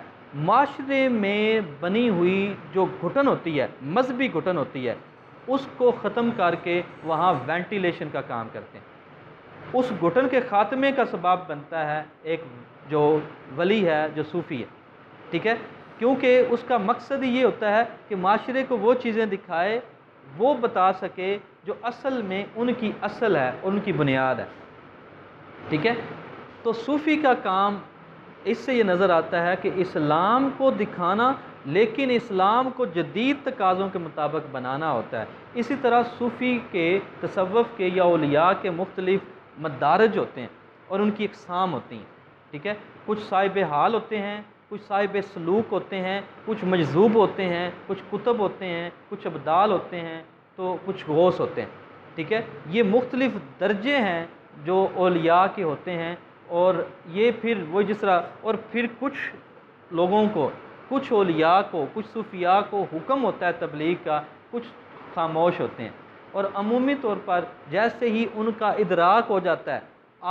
معاشرے میں بنی ہوئی جو گھٹن ہوتی ہے، مذہبی گھٹن ہوتی ہے، اس کو ختم کر کے وہاں وینٹیلیشن کا کام کرتے ہیں۔ اس گھٹن کے خاتمے کا سبب بنتا ہے ایک جو ولی ہے، جو صوفی ہے، ٹھیک ہے، کیونکہ اس کا مقصد ہی یہ ہوتا ہے کہ معاشرے کو وہ چیزیں دکھائے، وہ بتا سکے جو اصل میں ان کی اصل ہے، ان کی بنیاد ہے، ٹھیک ہے۔ تو صوفی کا کام اس سے یہ نظر آتا ہے کہ اسلام کو دکھانا، لیکن اسلام کو جدید تقاضوں کے مطابق بنانا ہوتا ہے۔ اسی طرح صوفی کے، تصوف کے یا اولیاء کے مختلف مدارج ہوتے ہیں اور ان کی اقسام ہوتی ہیں، ٹھیک ہے۔ کچھ صاحب حال ہوتے ہیں، کچھ صاحب سلوک ہوتے ہیں، کچھ مجذوب ہوتے ہیں، کچھ قطب ہوتے ہیں، کچھ ابدال ہوتے ہیں، تو کچھ غوث ہوتے ہیں، ٹھیک ہے۔ یہ مختلف درجے ہیں جو اولیاء کے ہوتے ہیں، اور یہ پھر وہ جس طرح، اور پھر کچھ لوگوں کو، کچھ اولیاء کو، کچھ صوفیاء کو حکم ہوتا ہے تبلیغ کا، کچھ خاموش ہوتے ہیں۔ اور عمومی طور پر جیسے ہی ان کا ادراک ہو جاتا ہے،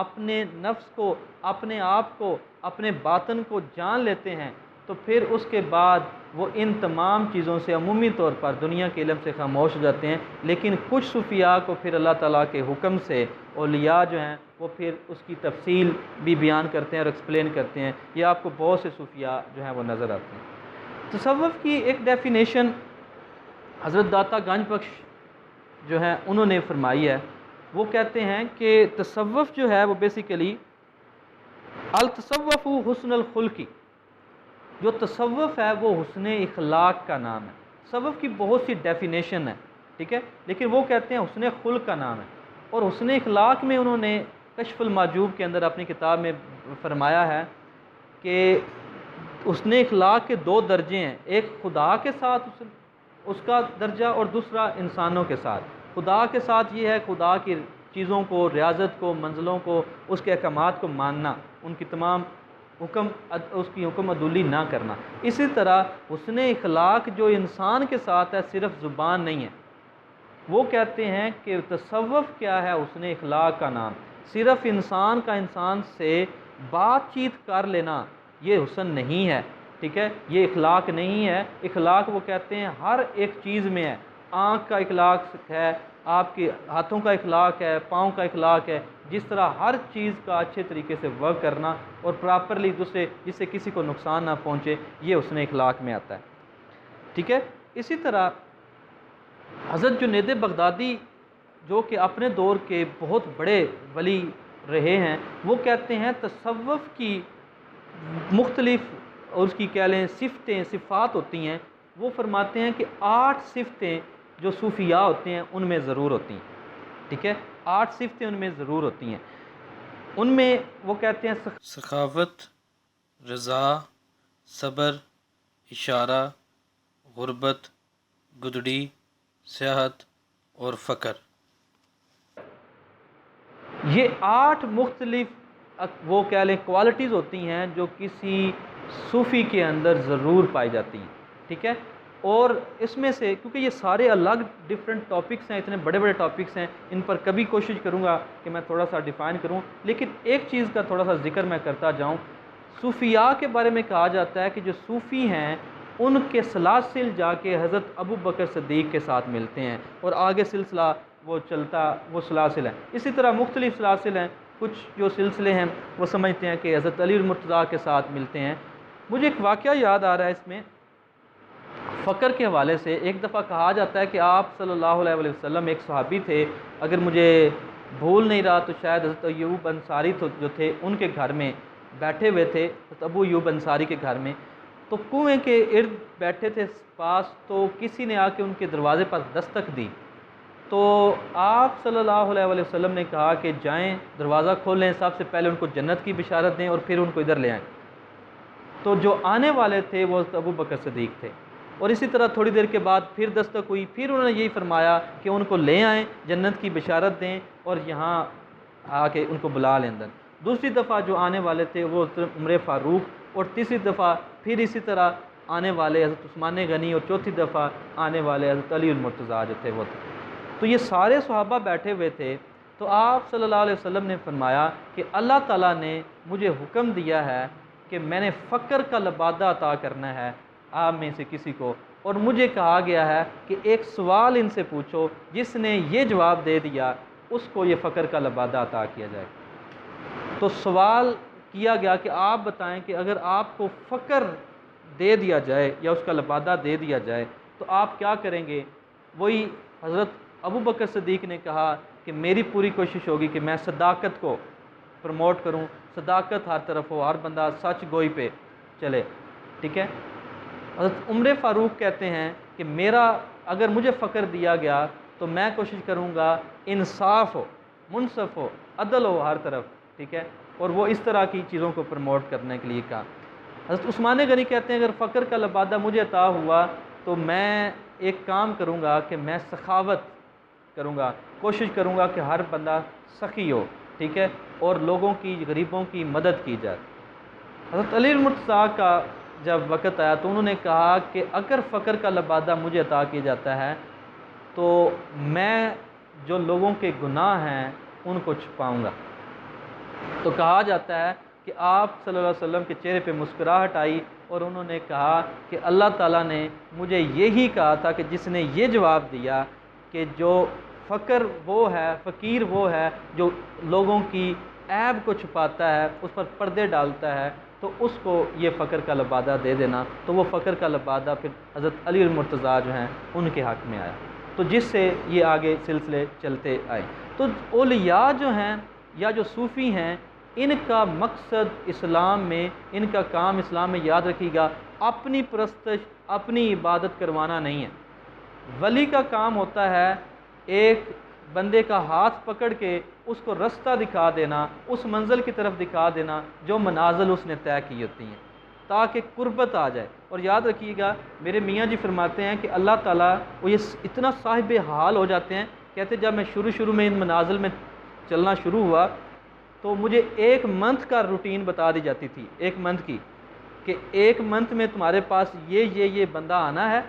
اپنے نفس کو، اپنے آپ کو، اپنے باطن کو جان لیتے ہیں، تو پھر اس کے بعد وہ ان تمام چیزوں سے عمومی طور پر دنیا کے علم سے خاموش ہو جاتے ہیں۔ لیکن کچھ صوفیاء کو پھر اللہ تعالیٰ کے حکم سے، اولیاء جو ہیں وہ پھر اس کی تفصیل بھی بیان کرتے ہیں اور ایکسپلین کرتے ہیں۔ یہ آپ کو بہت سے صوفیاء جو ہیں وہ نظر آتے ہیں۔ تصوف کی ایک ڈیفینیشن حضرت داتا گنج بخش جو ہیں انہوں نے فرمائی ہے۔ وہ کہتے ہیں کہ تصوف جو ہے وہ بیسیکلی التصوف حسن الخلقی، جو تصوف ہے وہ حسن اخلاق کا نام ہے۔ تصوف کی بہت سی ڈیفینیشن ہے، ٹھیک ہے، لیکن وہ کہتے ہیں حسن خلق کا نام ہے۔ اور حسن اخلاق میں انہوں نے کشف المحجوب کے اندر اپنی کتاب میں فرمایا ہے کہ حسن اخلاق کے دو درجے ہیں، ایک خدا کے ساتھ اس کا درجہ، اور دوسرا انسانوں کے ساتھ۔ خدا کے ساتھ یہ ہے خدا کی چیزوں کو، ریاضت کو، منزلوں کو، اس کے احکامات کو ماننا، ان کی تمام اس کی حکم عدولی نہ کرنا۔ اسی طرح حسن اخلاق جو انسان کے ساتھ ہے، صرف زبان نہیں ہے۔ وہ کہتے ہیں کہ تصوف کیا ہے، حسن اخلاق کا نام صرف انسان کا انسان سے بات چیت کر لینا یہ حسن نہیں ہے، ٹھیک ہے، یہ اخلاق نہیں ہے۔ اخلاق وہ کہتے ہیں ہر ایک چیز میں ہے۔ آنکھ کا اخلاق ہے، آپ کے ہاتھوں کا اخلاق ہے، پاؤں کا اخلاق ہے، جس طرح ہر چیز کا اچھے طریقے سے ورک کرنا اور پراپرلی دوسرے، جس سے کسی کو نقصان نہ پہنچے، یہ حسن اخلاق میں آتا ہے، ٹھیک ہے۔ اسی طرح حضرت جنید بغدادی جو کہ اپنے دور کے بہت بڑے ولی رہے ہیں، وہ کہتے ہیں تصوف کی مختلف، اور اس کی کہہ لیں صفتیں، صفات ہوتی ہیں۔ وہ فرماتے ہیں کہ 8 صفتیں جو صوفیاء ہوتے ہیں ان میں ضرور ہوتی ہیں، ٹھیک ہے، 8 صفتیں ان میں ضرور ہوتی ہیں۔ ان میں وہ کہتے ہیں سخاوت، رضا، صبر، اشارہ، غربت، گدڑی، صحت اور فقر۔ یہ 8 مختلف وہ کہہ لیں کوالٹیز ہوتی ہیں جو کسی صوفی کے اندر ضرور پائی جاتی ہیں، ٹھیک ہے۔ اور اس میں سے کیونکہ یہ سارے الگ ڈیفرنٹ ٹاپکس ہیں، اتنے بڑے بڑے ٹاپکس ہیں، ان پر کبھی کوشش کروں گا کہ میں تھوڑا سا ڈیفائن کروں، لیکن ایک چیز کا تھوڑا سا ذکر میں کرتا جاؤں۔ صوفیاء کے بارے میں کہا جاتا ہے کہ جو صوفی ہیں ان کے سلاسل جا کے حضرت ابو بکر صدیق کے ساتھ ملتے ہیں، اور آگے سلسلہ وہ چلتا، وہ سلاسل ہیں۔ اسی طرح مختلف سلاسل ہیں، کچھ جو سلسلے ہیں وہ سمجھتے ہیں کہ حضرت علی المرتضیٰ کے ساتھ ملتے ہیں۔ مجھے ایک واقعہ یاد آ رہا ہے اس میں فقر کے حوالے سے۔ ایک دفعہ کہا جاتا ہے کہ آپ صلی اللہ علیہ وسلم ایک صحابی تھے، اگر مجھے بھول نہیں رہا تو شاید حضرت ایوب انصاری جو تھے ان کے گھر میں بیٹھے ہوئے تھے، حضرت ابو ایوب انصاری کے گھر میں، تو کنویں کے ارد بیٹھے تھے پاس، تو کسی نے آ کے ان کے دروازے پر دستک دی، تو آپ صلی اللہ علیہ وآلہ وسلم نے کہا کہ جائیں دروازہ کھولیں، سب سے پہلے ان کو جنت کی بشارت دیں اور پھر ان کو ادھر لے آئیں۔ تو جو آنے والے تھے وہ ابو بکر صدیق تھے، اور اسی طرح تھوڑی دیر کے بعد پھر دستک ہوئی، پھر انہوں نے یہی فرمایا کہ ان کو لے آئیں، جنت کی بشارت دیں اور یہاں آ کے ان کو بلا لیں اندر۔ دوسری دفعہ جو آنے والے تھے وہ عمر فاروق، اور تیسری دفعہ پھر اسی طرح آنے والے حضرت عثمان غنی، اور چوتھی دفعہ آنے والے حضرت علی المرتضیٰ جو تھے وہ تھے۔ تو یہ سارے صحابہ بیٹھے ہوئے تھے، تو آپ صلی اللہ علیہ وسلم نے فرمایا کہ اللہ تعالیٰ نے مجھے حکم دیا ہے کہ میں نے فقر کا لبادہ عطا کرنا ہے آپ میں سے کسی کو، اور مجھے کہا گیا ہے کہ ایک سوال ان سے پوچھو، جس نے یہ جواب دے دیا اس کو یہ فقر کا لبادہ عطا کیا جائے۔ تو سوال کیا گیا کہ آپ بتائیں کہ اگر آپ کو فقر دے دیا جائے یا اس کا لبادہ دے دیا جائے تو آپ کیا کریں گے؟ وہی حضرت ابو بکر صدیق نے کہا کہ میری پوری کوشش ہوگی کہ میں صداقت کو پروموٹ کروں، صداقت ہر طرف ہو، ہر بندہ سچ گوئی پہ چلے، ٹھیک ہے۔ حضرت عمر فاروق کہتے ہیں کہ میرا اگر مجھے فقر دیا گیا تو میں کوشش کروں گا انصاف ہو، منصف ہو، عدل ہو ہر طرف، ٹھیک ہے، اور وہ اس طرح کی چیزوں کو پروموٹ کرنے کے لیے کہا۔ حضرت عثمان غنی کہتے ہیں اگر فقر کا لبادہ مجھے عطا ہوا تو میں ایک کام کروں گا کہ میں سخاوت کروں گا، کوشش کروں گا کہ ہر بندہ سخی ہو، ٹھیک ہے، اور لوگوں کی، غریبوں کی مدد کی جائے۔ حضرت علی المرتضیٰ کا جب وقت آیا تو انہوں نے کہا کہ اگر فقر کا لبادہ مجھے عطا کیا جاتا ہے تو میں جو لوگوں کے گناہ ہیں ان کو چھپاؤں گا۔ تو کہا جاتا ہے کہ آپ صلی اللہ علیہ وسلم کے چہرے پہ مسکراہٹ آئی، اور انہوں نے کہا کہ اللہ تعالیٰ نے مجھے یہی کہا تھا کہ جس نے یہ جواب دیا کہ جو فقر وہ ہے، فقیر وہ ہے جو لوگوں کی عیب کو چھپاتا ہے، اس پر پردے ڈالتا ہے، تو اس کو یہ فقر کا لبادہ دے دینا۔ تو وہ فقر کا لبادہ پھر حضرت علی المرتضیٰ جو ہیں ان کے حق میں آیا، تو جس سے یہ آگے سلسلے چلتے آئے۔ تو اولیاء جو ہیں یا جو صوفی ہیں، ان کا مقصد اسلام میں، ان کا کام اسلام میں، یاد رکھیے گا، اپنی پرستش، اپنی عبادت کروانا نہیں ہے۔ ولی کا کام ہوتا ہے ایک بندے کا ہاتھ پکڑ کے اس کو رستہ دکھا دینا، اس منزل کی طرف دکھا دینا جو منازل اس نے طے کی ہوتی ہیں، تاکہ قربت آ جائے۔ اور یاد رکھیے گا میرے میاں جی فرماتے ہیں کہ اللہ تعالیٰ وہ یہ اتنا صاحب حال ہو جاتے ہیں، کہتے جب میں شروع میں ان منازل میں چلنا شروع ہوا تو مجھے ایک منتھ کا روٹین بتا دی جاتی تھی، ایک منتھ کی، کہ ایک منتھ میں تمہارے پاس یہ بندہ آنا ہے،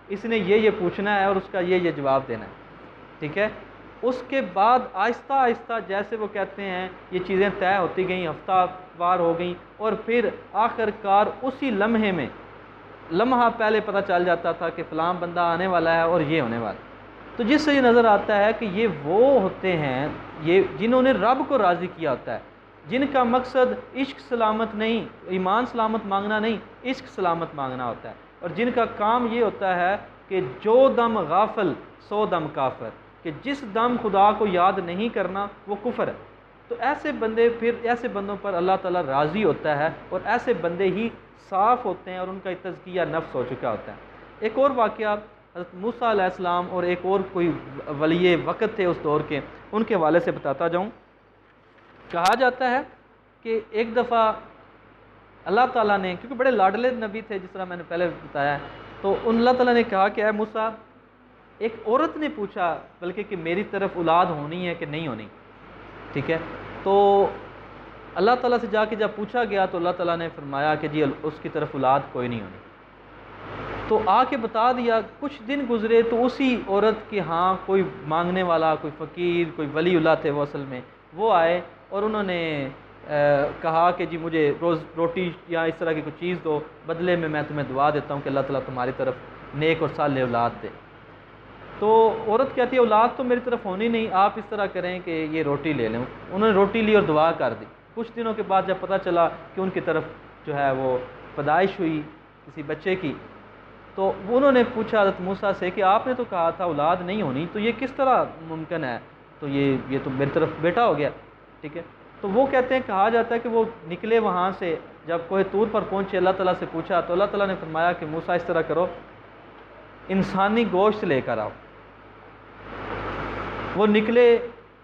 اس نے یہ پوچھنا ہے اور اس کا یہ جواب دینا ہے، ٹھیک ہے۔ اس کے بعد آہستہ آہستہ جیسے وہ کہتے ہیں یہ چیزیں طے ہوتی گئیں، ہفتہ وار ہو گئیں، اور پھر آخر کار اسی لمحے میں، لمحہ پہلے پتہ چل جاتا تھا کہ فلاں بندہ آنے والا ہے اور یہ ہونے والا ہے۔ تو جس سے یہ نظر آتا ہے کہ یہ وہ ہوتے ہیں یہ جنہوں نے رب کو راضی کیا ہوتا ہے، جن کا مقصد عشق سلامت نہیں، ایمان سلامت مانگنا نہیں، عشق سلامت مانگنا ہوتا ہے، اور جن کا کام یہ ہوتا ہے کہ جو دم غافل سو دم کافر، کہ جس دم خدا کو یاد نہیں کرنا وہ کفر ہے۔ تو ایسے بندے، پھر ایسے بندوں پر اللہ تعالیٰ راضی ہوتا ہے، اور ایسے بندے ہی صاف ہوتے ہیں اور ان کا تزکیہ نفس ہو چکا ہوتا ہے۔ ایک اور واقعہ حضرت موسیٰ علیہ السلام اور ایک اور کوئی ولی وقت تھے اس دور کے، ان کے حوالے سے بتاتا جاؤں۔ کہا جاتا ہے کہ ایک دفعہ اللہ تعالیٰ نے، کیونکہ بڑے لاڈلے نبی تھے جس طرح میں نے پہلے بتایا، تو اللہ تعالیٰ نے کہا کہ اے موسیٰ، ایک عورت نے پوچھا بلکہ کہ میری طرف اولاد ہونی ہے کہ نہیں ہونی، ٹھیک ہے۔ تو اللہ تعالیٰ سے جا کے جب پوچھا گیا تو اللہ تعالیٰ نے فرمایا کہ جی اس کی طرف اولاد کوئی نہیں ہونی۔ تو آ کے بتا دیا، کچھ دن گزرے تو اسی عورت کے ہاں کوئی مانگنے والا، کوئی فقیر، کوئی ولی اللہ تھے وہ اصل میں، وہ آئے اور انہوں نے کہا کہ جی مجھے روز روٹی یا اس طرح کی کوئی چیز دو، بدلے میں تمہیں دعا دیتا ہوں کہ اللہ تعالیٰ تمہاری طرف نیک اور صالح اولاد دے۔ تو عورت کہتی ہے اولاد تو میری طرف ہونی نہیں، آپ اس طرح کریں کہ یہ روٹی لے لیں۔ انہوں نے روٹی لی اور دعا کر دی۔ کچھ دنوں کے بعد جب پتہ چلا کہ ان کی طرف جو ہے وہ پیدائش ہوئی کسی بچے کی، تو انہوں نے پوچھا حضرت موسیٰ سے کہ آپ نے تو کہا تھا اولاد نہیں ہونی، تو یہ کس طرح ممکن ہے؟ تو یہ تو میری طرف بیٹا ہو گیا، ٹھیک ہے۔ تو وہ کہتے ہیں، کہا جاتا ہے کہ وہ نکلے وہاں سے جب کوہ طور پر پہنچے اللہ تعالیٰ سے پوچھا تو اللہ تعالیٰ نے فرمایا کہ موسیٰ اس طرح کرو، انسانی گوشت لے کر آؤ۔ وہ نکلے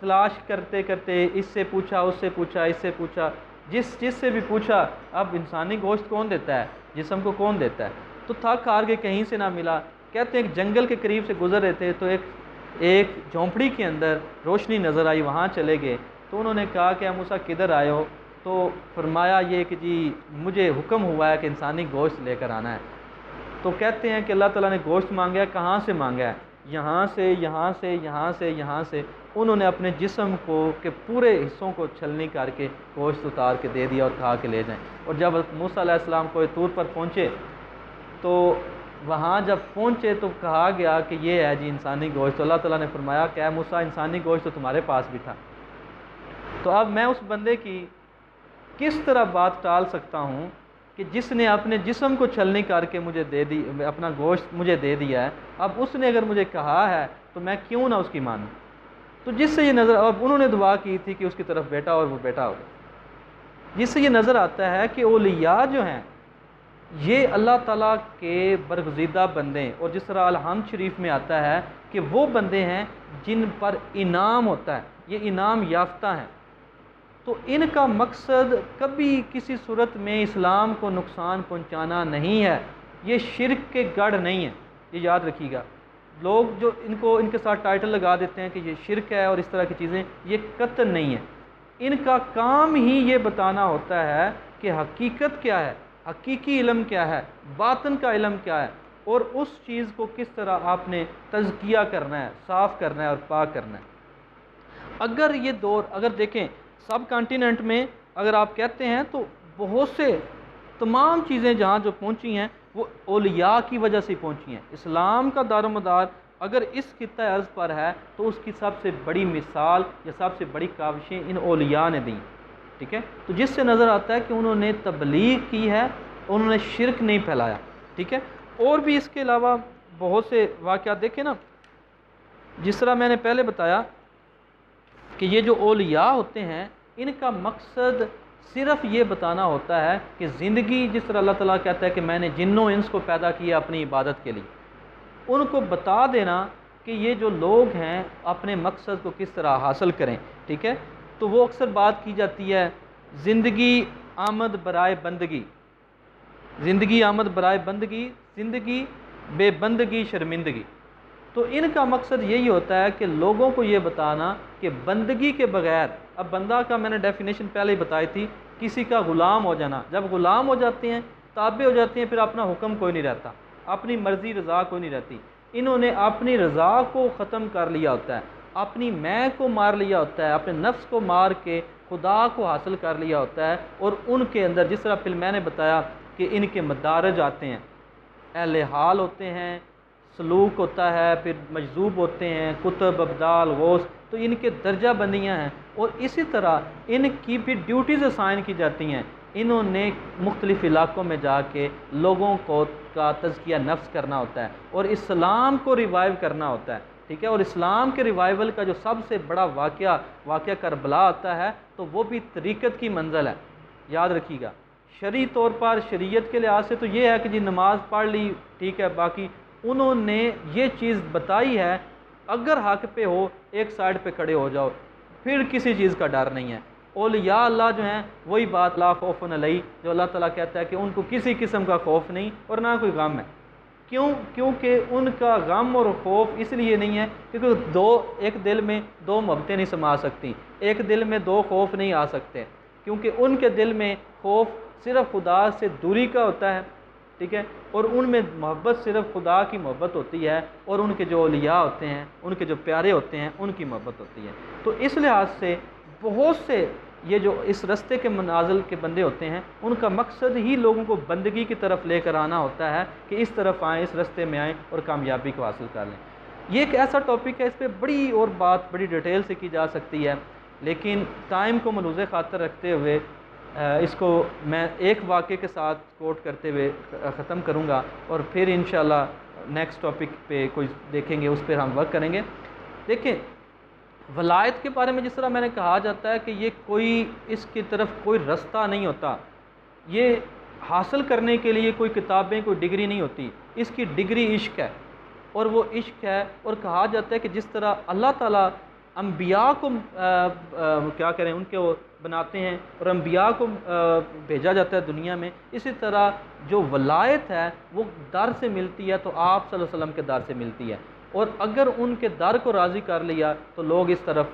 تلاش کرتے کرتے، اس سے پوچھا اس سے پوچھا اس سے پوچھا، جس سے بھی پوچھا اب انسانی گوشت کون دیتا ہے، جسم کو کون دیتا ہے؟ تو تھک ہار کے کہیں سے نہ ملا۔ کہتے ہیں ایک جنگل کے قریب سے گزر رہے تھے تو ایک جھونپڑی کے اندر روشنی نظر آئی، وہاں چلے گئے تو انہوں نے کہا کہ موسیٰ کدھر آئے ہو؟ تو فرمایا یہ کہ جی مجھے حکم ہوا ہے کہ انسانی گوشت لے کر آنا ہے۔ تو کہتے ہیں کہ اللہ تعالیٰ نے گوشت مانگا ہے، کہاں سے مانگا ہے؟ یہاں سے یہاں سے یہاں سے یہاں سے۔ انہوں نے اپنے جسم کو کے پورے حصوں کو چھلنی کر کے گوشت اتار کے دے دیا اور کھا کے لے جائیں۔ اور جب موسیٰ علیہ السلام کوہ طور پر پہنچے تو وہاں جب پہنچے تو کہا گیا کہ یہ ہے جی انسانی گوشت۔ تو اللہ تعالیٰ نے فرمایا کہ اے موسیٰ انسانی گوشت تو تمہارے پاس بھی تھا۔ تو اب میں اس بندے کی کس طرح بات ٹال سکتا ہوں کہ جس نے اپنے جسم کو چھلنی کر کے مجھے دے دی، اپنا گوشت مجھے دے دیا ہے، اب اس نے اگر مجھے کہا ہے تو میں کیوں نہ اس کی مانوں؟ تو جس سے یہ نظر، اب انہوں نے دعا کی تھی کہ اس کی طرف بیٹا اور وہ بیٹا ہو گیا، جس سے یہ نظر آتا ہے کہ اولیاء جو ہیں یہ اللہ تعالیٰ کے برگزیدہ بندے ہیں، اور جس طرح الحمد شریف میں آتا ہے کہ وہ بندے ہیں جن پر انعام ہوتا ہے، یہ انعام یافتہ ہیں۔ تو ان کا مقصد کبھی کسی صورت میں اسلام کو نقصان پہنچانا نہیں ہے، یہ شرک کے گڑھ نہیں ہے، یہ یاد رکھیے گا۔ لوگ جو ان کے ساتھ ٹائٹل لگا دیتے ہیں کہ یہ شرک ہے اور اس طرح کی چیزیں، یہ قطعاً نہیں ہے۔ ان کا کام ہی یہ بتانا ہوتا ہے کہ حقیقت کیا ہے، حقیقی علم کیا ہے، باطن کا علم کیا ہے، اور اس چیز کو کس طرح آپ نے تزکیہ کرنا ہے، صاف کرنا ہے اور پاک کرنا ہے۔ اگر یہ دور، اگر دیکھیں سب کانٹیننٹ میں اگر آپ کہتے ہیں تو بہت سے تمام چیزیں جہاں جو پہنچی ہیں وہ اولیاء کی وجہ سے پہنچی ہیں۔ اسلام کا دار و مدار اگر اس خطہ ارض پر ہے تو اس کی سب سے بڑی مثال یا سب سے بڑی کاوشیں ان اولیاء نے دیں، ٹھیک ہے؟ تو جس سے نظر آتا ہے کہ انہوں نے تبلیغ کی ہے، انہوں نے شرک نہیں پھیلایا، ٹھیک ہے؟ اور بھی اس کے علاوہ بہت سے واقعات دیکھیں نا، جس طرح میں نے پہلے بتایا کہ یہ جو اولیاء ہوتے ہیں ان کا مقصد صرف یہ بتانا ہوتا ہے کہ زندگی، جس طرح اللہ تعالیٰ کہتا ہے کہ میں نے جنوں انس کو پیدا کیا اپنی عبادت کے لیے، ان کو بتا دینا کہ یہ جو لوگ ہیں اپنے مقصد کو کس طرح حاصل کریں، ٹھیک ہے؟ تو وہ اکثر بات کی جاتی ہے زندگی آمد برائے بندگی، زندگی آمد برائے بندگی، زندگی بے بندگی شرمندگی۔ تو ان کا مقصد یہی ہوتا ہے کہ لوگوں کو یہ بتانا کہ بندگی کے بغیر، اب بندہ کا میں نے ڈیفینیشن پہلے ہی بتائی تھی، کسی کا غلام ہو جانا، جب غلام ہو جاتے ہیں، تابع ہو جاتے ہیں، پھر اپنا حکم کوئی نہیں رہتا، اپنی مرضی رضا کوئی نہیں رہتی۔ انہوں نے اپنی رضا کو ختم کر لیا ہوتا ہے، اپنی میں کو مار لیا ہوتا ہے، اپنے نفس کو مار کے خدا کو حاصل کر لیا ہوتا ہے، اور ان کے اندر جس طرح پھر میں نے بتایا کہ ان کے مدارج آتے ہیں، اہل حال ہوتے ہیں، سلوک ہوتا ہے، پھر مجذوب ہوتے ہیں، قطب، ابدال، غوث، تو ان کے درجہ بندیاں ہیں، اور اسی طرح ان کی بھی ڈیوٹیز اسائن کی جاتی ہیں۔ انہوں نے مختلف علاقوں میں جا کے لوگوں کو کا تزکیہ نفس کرنا ہوتا ہے اور اسلام کو ریوائیو کرنا ہوتا ہے، ٹھیک ہے؟ اور اسلام کے ریوائیول کا جو سب سے بڑا واقعہ کربلا آتا ہے تو وہ بھی طریقت کی منزل ہے، یاد رکھیے گا۔ شرعی طور پر شریعت کے لحاظ سے تو یہ ہے کہ جی نماز پڑھ لی، ٹھیک ہے، باقی انہوں نے یہ چیز بتائی ہے اگر حق پہ ہو ایک سائیڈ پہ کھڑے ہو جاؤ، پھر کسی چیز کا ڈر نہیں ہے۔ اولیاء اللہ جو ہیں وہی بات لا خوف علیہ، جو اللہ تعالیٰ کہتا ہے کہ ان کو کسی قسم کا خوف نہیں اور نہ کوئی غم ہے۔ کیونکہ ان کا غم اور خوف اس لیے نہیں ہے کیونکہ ایک دل میں دو محبتیں نہیں سما سکتی، ایک دل میں دو خوف نہیں آ سکتے، کیونکہ ان کے دل میں خوف صرف خدا سے دوری کا ہوتا ہے، ٹھیک ہے؟ اور ان میں محبت صرف خدا کی محبت ہوتی ہے، اور ان کے جو اولیاء ہوتے ہیں، ان کے جو پیارے ہوتے ہیں، ان کی محبت ہوتی ہے۔ تو اس لحاظ سے بہت سے یہ جو اس رستے کے منازل کے بندے ہوتے ہیں ان کا مقصد ہی لوگوں کو بندگی کی طرف لے کر آنا ہوتا ہے کہ اس طرف آئیں، اس رستے میں آئیں اور کامیابی کو حاصل کر لیں۔ یہ ایک ایسا ٹاپک ہے، اس پہ بڑی اور بات بڑی ڈیٹیل سے کی جا سکتی ہے، لیکن ٹائم کو ملحوظ خاطر رکھتے ہوئے اس کو میں ایک واقعے کے ساتھ کوٹ کرتے ہوئے ختم کروں گا، اور پھر انشاءاللہ نیکسٹ ٹاپک پہ کوئی دیکھیں گے، اس پہ ہم ورک کریں گے۔ دیکھیں ولایت کے بارے میں جس طرح میں نے کہا جاتا ہے کہ یہ کوئی اس کی طرف کوئی رستہ نہیں ہوتا، یہ حاصل کرنے کے لیے کوئی کتابیں کوئی ڈگری نہیں ہوتی، اس کی ڈگری عشق ہے، اور وہ عشق ہے۔ اور کہا جاتا ہے کہ جس طرح اللہ تعالیٰ انبیاء کو کیا کریں ان کے وہ بناتے ہیں اور انبیاء کو بھیجا جاتا ہے دنیا میں، اسی طرح جو ولایت ہے وہ در سے ملتی ہے تو آپ صلی اللہ علیہ وسلم کے در سے ملتی ہے، اور اگر ان کے در کو راضی کر لیا تو لوگ اس طرف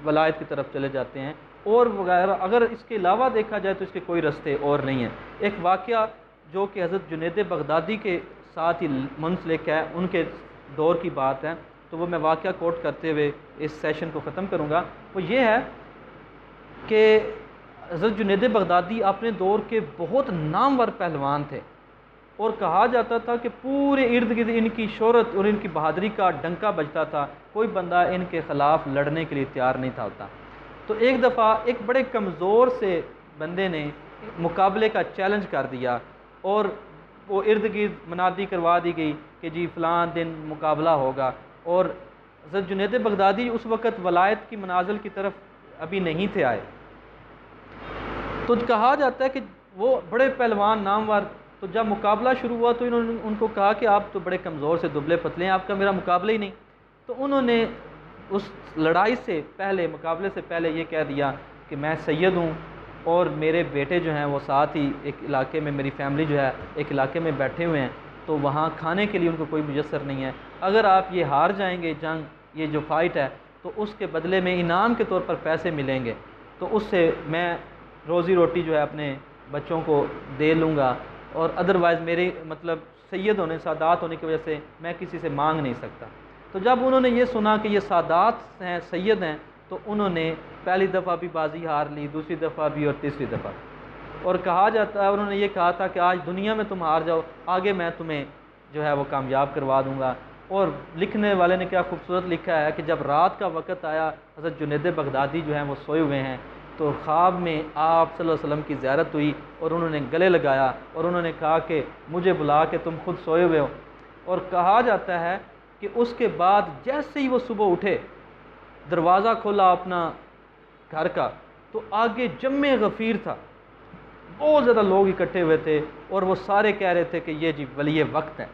ولایت کی طرف چلے جاتے ہیں اور وغیرہ۔ اگر اس کے علاوہ دیکھا جائے تو اس کے کوئی رستے اور نہیں ہیں۔ ایک واقعہ جو کہ حضرت جنید بغدادی کے ساتھ ہی منسلک ہے، ان کے دور کی بات ہے، تو وہ میں واقعہ کوٹ کرتے ہوئے اس سیشن کو ختم کروں گا۔ وہ یہ ہے کہ حضرت جنید بغدادی اپنے دور کے بہت نامور پہلوان تھے، اور کہا جاتا تھا کہ پورے ارد گرد ان کی شہرت اور ان کی بہادری کا ڈنکا بجتا تھا، کوئی بندہ ان کے خلاف لڑنے کے لیے تیار نہیں تھا ہوتا۔ تو ایک دفعہ ایک بڑے کمزور سے بندے نے مقابلے کا چیلنج کر دیا، اور وہ ارد گرد منادی کروا دی گئی کہ جی فلاں دن مقابلہ ہوگا، اور حضرت جنید بغدادی اس وقت ولایت کی منازل کی طرف ابھی نہیں تھے آئے۔ تو کہا جاتا ہے کہ وہ بڑے پہلوان نامور، تو جب مقابلہ شروع ہوا تو انہوں نے ان کو کہا کہ آپ تو بڑے کمزور سے دبلے پتلے ہیں، آپ کا میرا مقابلہ ہی نہیں۔ تو انہوں نے اس لڑائی سے پہلے، مقابلے سے پہلے یہ کہہ دیا کہ میں سید ہوں، اور میرے بیٹے جو ہیں وہ ساتھ ہی ایک علاقے میں، میری فیملی جو ہے ایک علاقے میں بیٹھے ہوئے ہیں، تو وہاں کھانے کے لیے ان کو کوئی میسر نہیں ہے۔ اگر آپ یہ ہار جائیں گے جنگ، یہ جو فائٹ ہے، تو اس کے بدلے میں انعام کے طور پر پیسے ملیں گے، تو اس سے میں روزی روٹی جو ہے اپنے بچوں کو دے لوں گا، اور ادروائز میرے مطلب سید ہونے، سادات ہونے کی وجہ سے میں کسی سے مانگ نہیں سکتا۔ تو جب انہوں نے یہ سنا کہ یہ سادات ہیں، سید ہیں، تو انہوں نے پہلی دفعہ بھی بازی ہار لی، دوسری دفعہ بھی اور تیسری دفعہ، اور کہا جاتا ہے انہوں نے یہ کہا تھا کہ آج دنیا میں تم ہار جاؤ، آگے میں تمہیں جو ہے وہ کامیاب کروا دوں گا۔ اور لکھنے والے نے کیا خوبصورت لکھا ہے کہ جب رات کا وقت آیا، حضرت جنید بغدادی جو ہیں وہ سوئے ہوئے ہیں، تو خواب میں آپ صلی اللہ علیہ وسلم کی زیارت ہوئی، اور انہوں نے گلے لگایا اور انہوں نے کہا کہ مجھے بلا کے تم خود سوئے ہوئے ہو۔ اور کہا جاتا ہے کہ اس کے بعد جیسے ہی وہ صبح اٹھے، دروازہ کھولا اپنا گھر کا، تو آگے جمع غفیر تھا، بہت زیادہ لوگ اکٹھے ہوئے تھے، اور وہ سارے کہہ رہے تھے کہ یہ جی ولی وقت ہے۔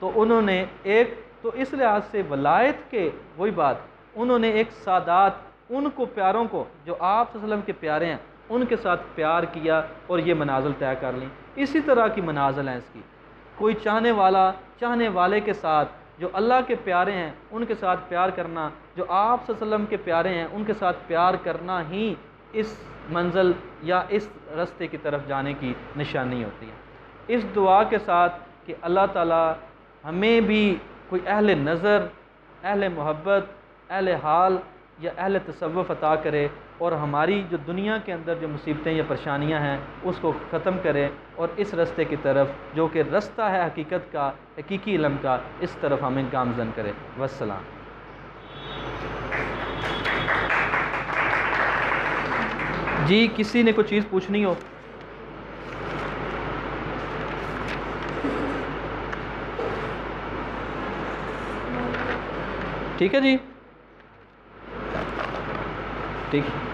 تو انہوں نے ایک تو اس لحاظ سے ولایت کے وہی بات، انہوں نے ایک سادات، ان کو پیاروں کو جو آپ صلی اللہ علیہ وسلم کے پیارے ہیں ان کے ساتھ پیار کیا اور یہ منازل طے کر لیں۔ اسی طرح کی منازل ہیں اس کی، کوئی چاہنے والا چاہنے والے کے ساتھ، جو اللہ کے پیارے ہیں ان کے ساتھ پیار کرنا، جو آپ صلی اللہ علیہ وسلم کے پیارے ہیں ان کے ساتھ پیار کرنا ہی اس منزل یا اس راستے کی طرف جانے کی نشانی ہوتی ہے۔ اس دعا کے ساتھ کہ اللہ تعالی ہمیں بھی کوئی اہل نظر، اہل محبت، اہل حال یا اہل تصوف عطا کرے، اور ہماری جو دنیا کے اندر جو مصیبتیں یا پریشانیاں ہیں اس کو ختم کرے، اور اس راستے کی طرف جو کہ رستہ ہے حقیقت کا، حقیقی علم کا، اس طرف ہمیں گامزن کرے۔ والسلام۔ جی کسی نے کوئی چیز پوچھنی ہو؟ ٹھیک ہے جی، ٹھیک ہے۔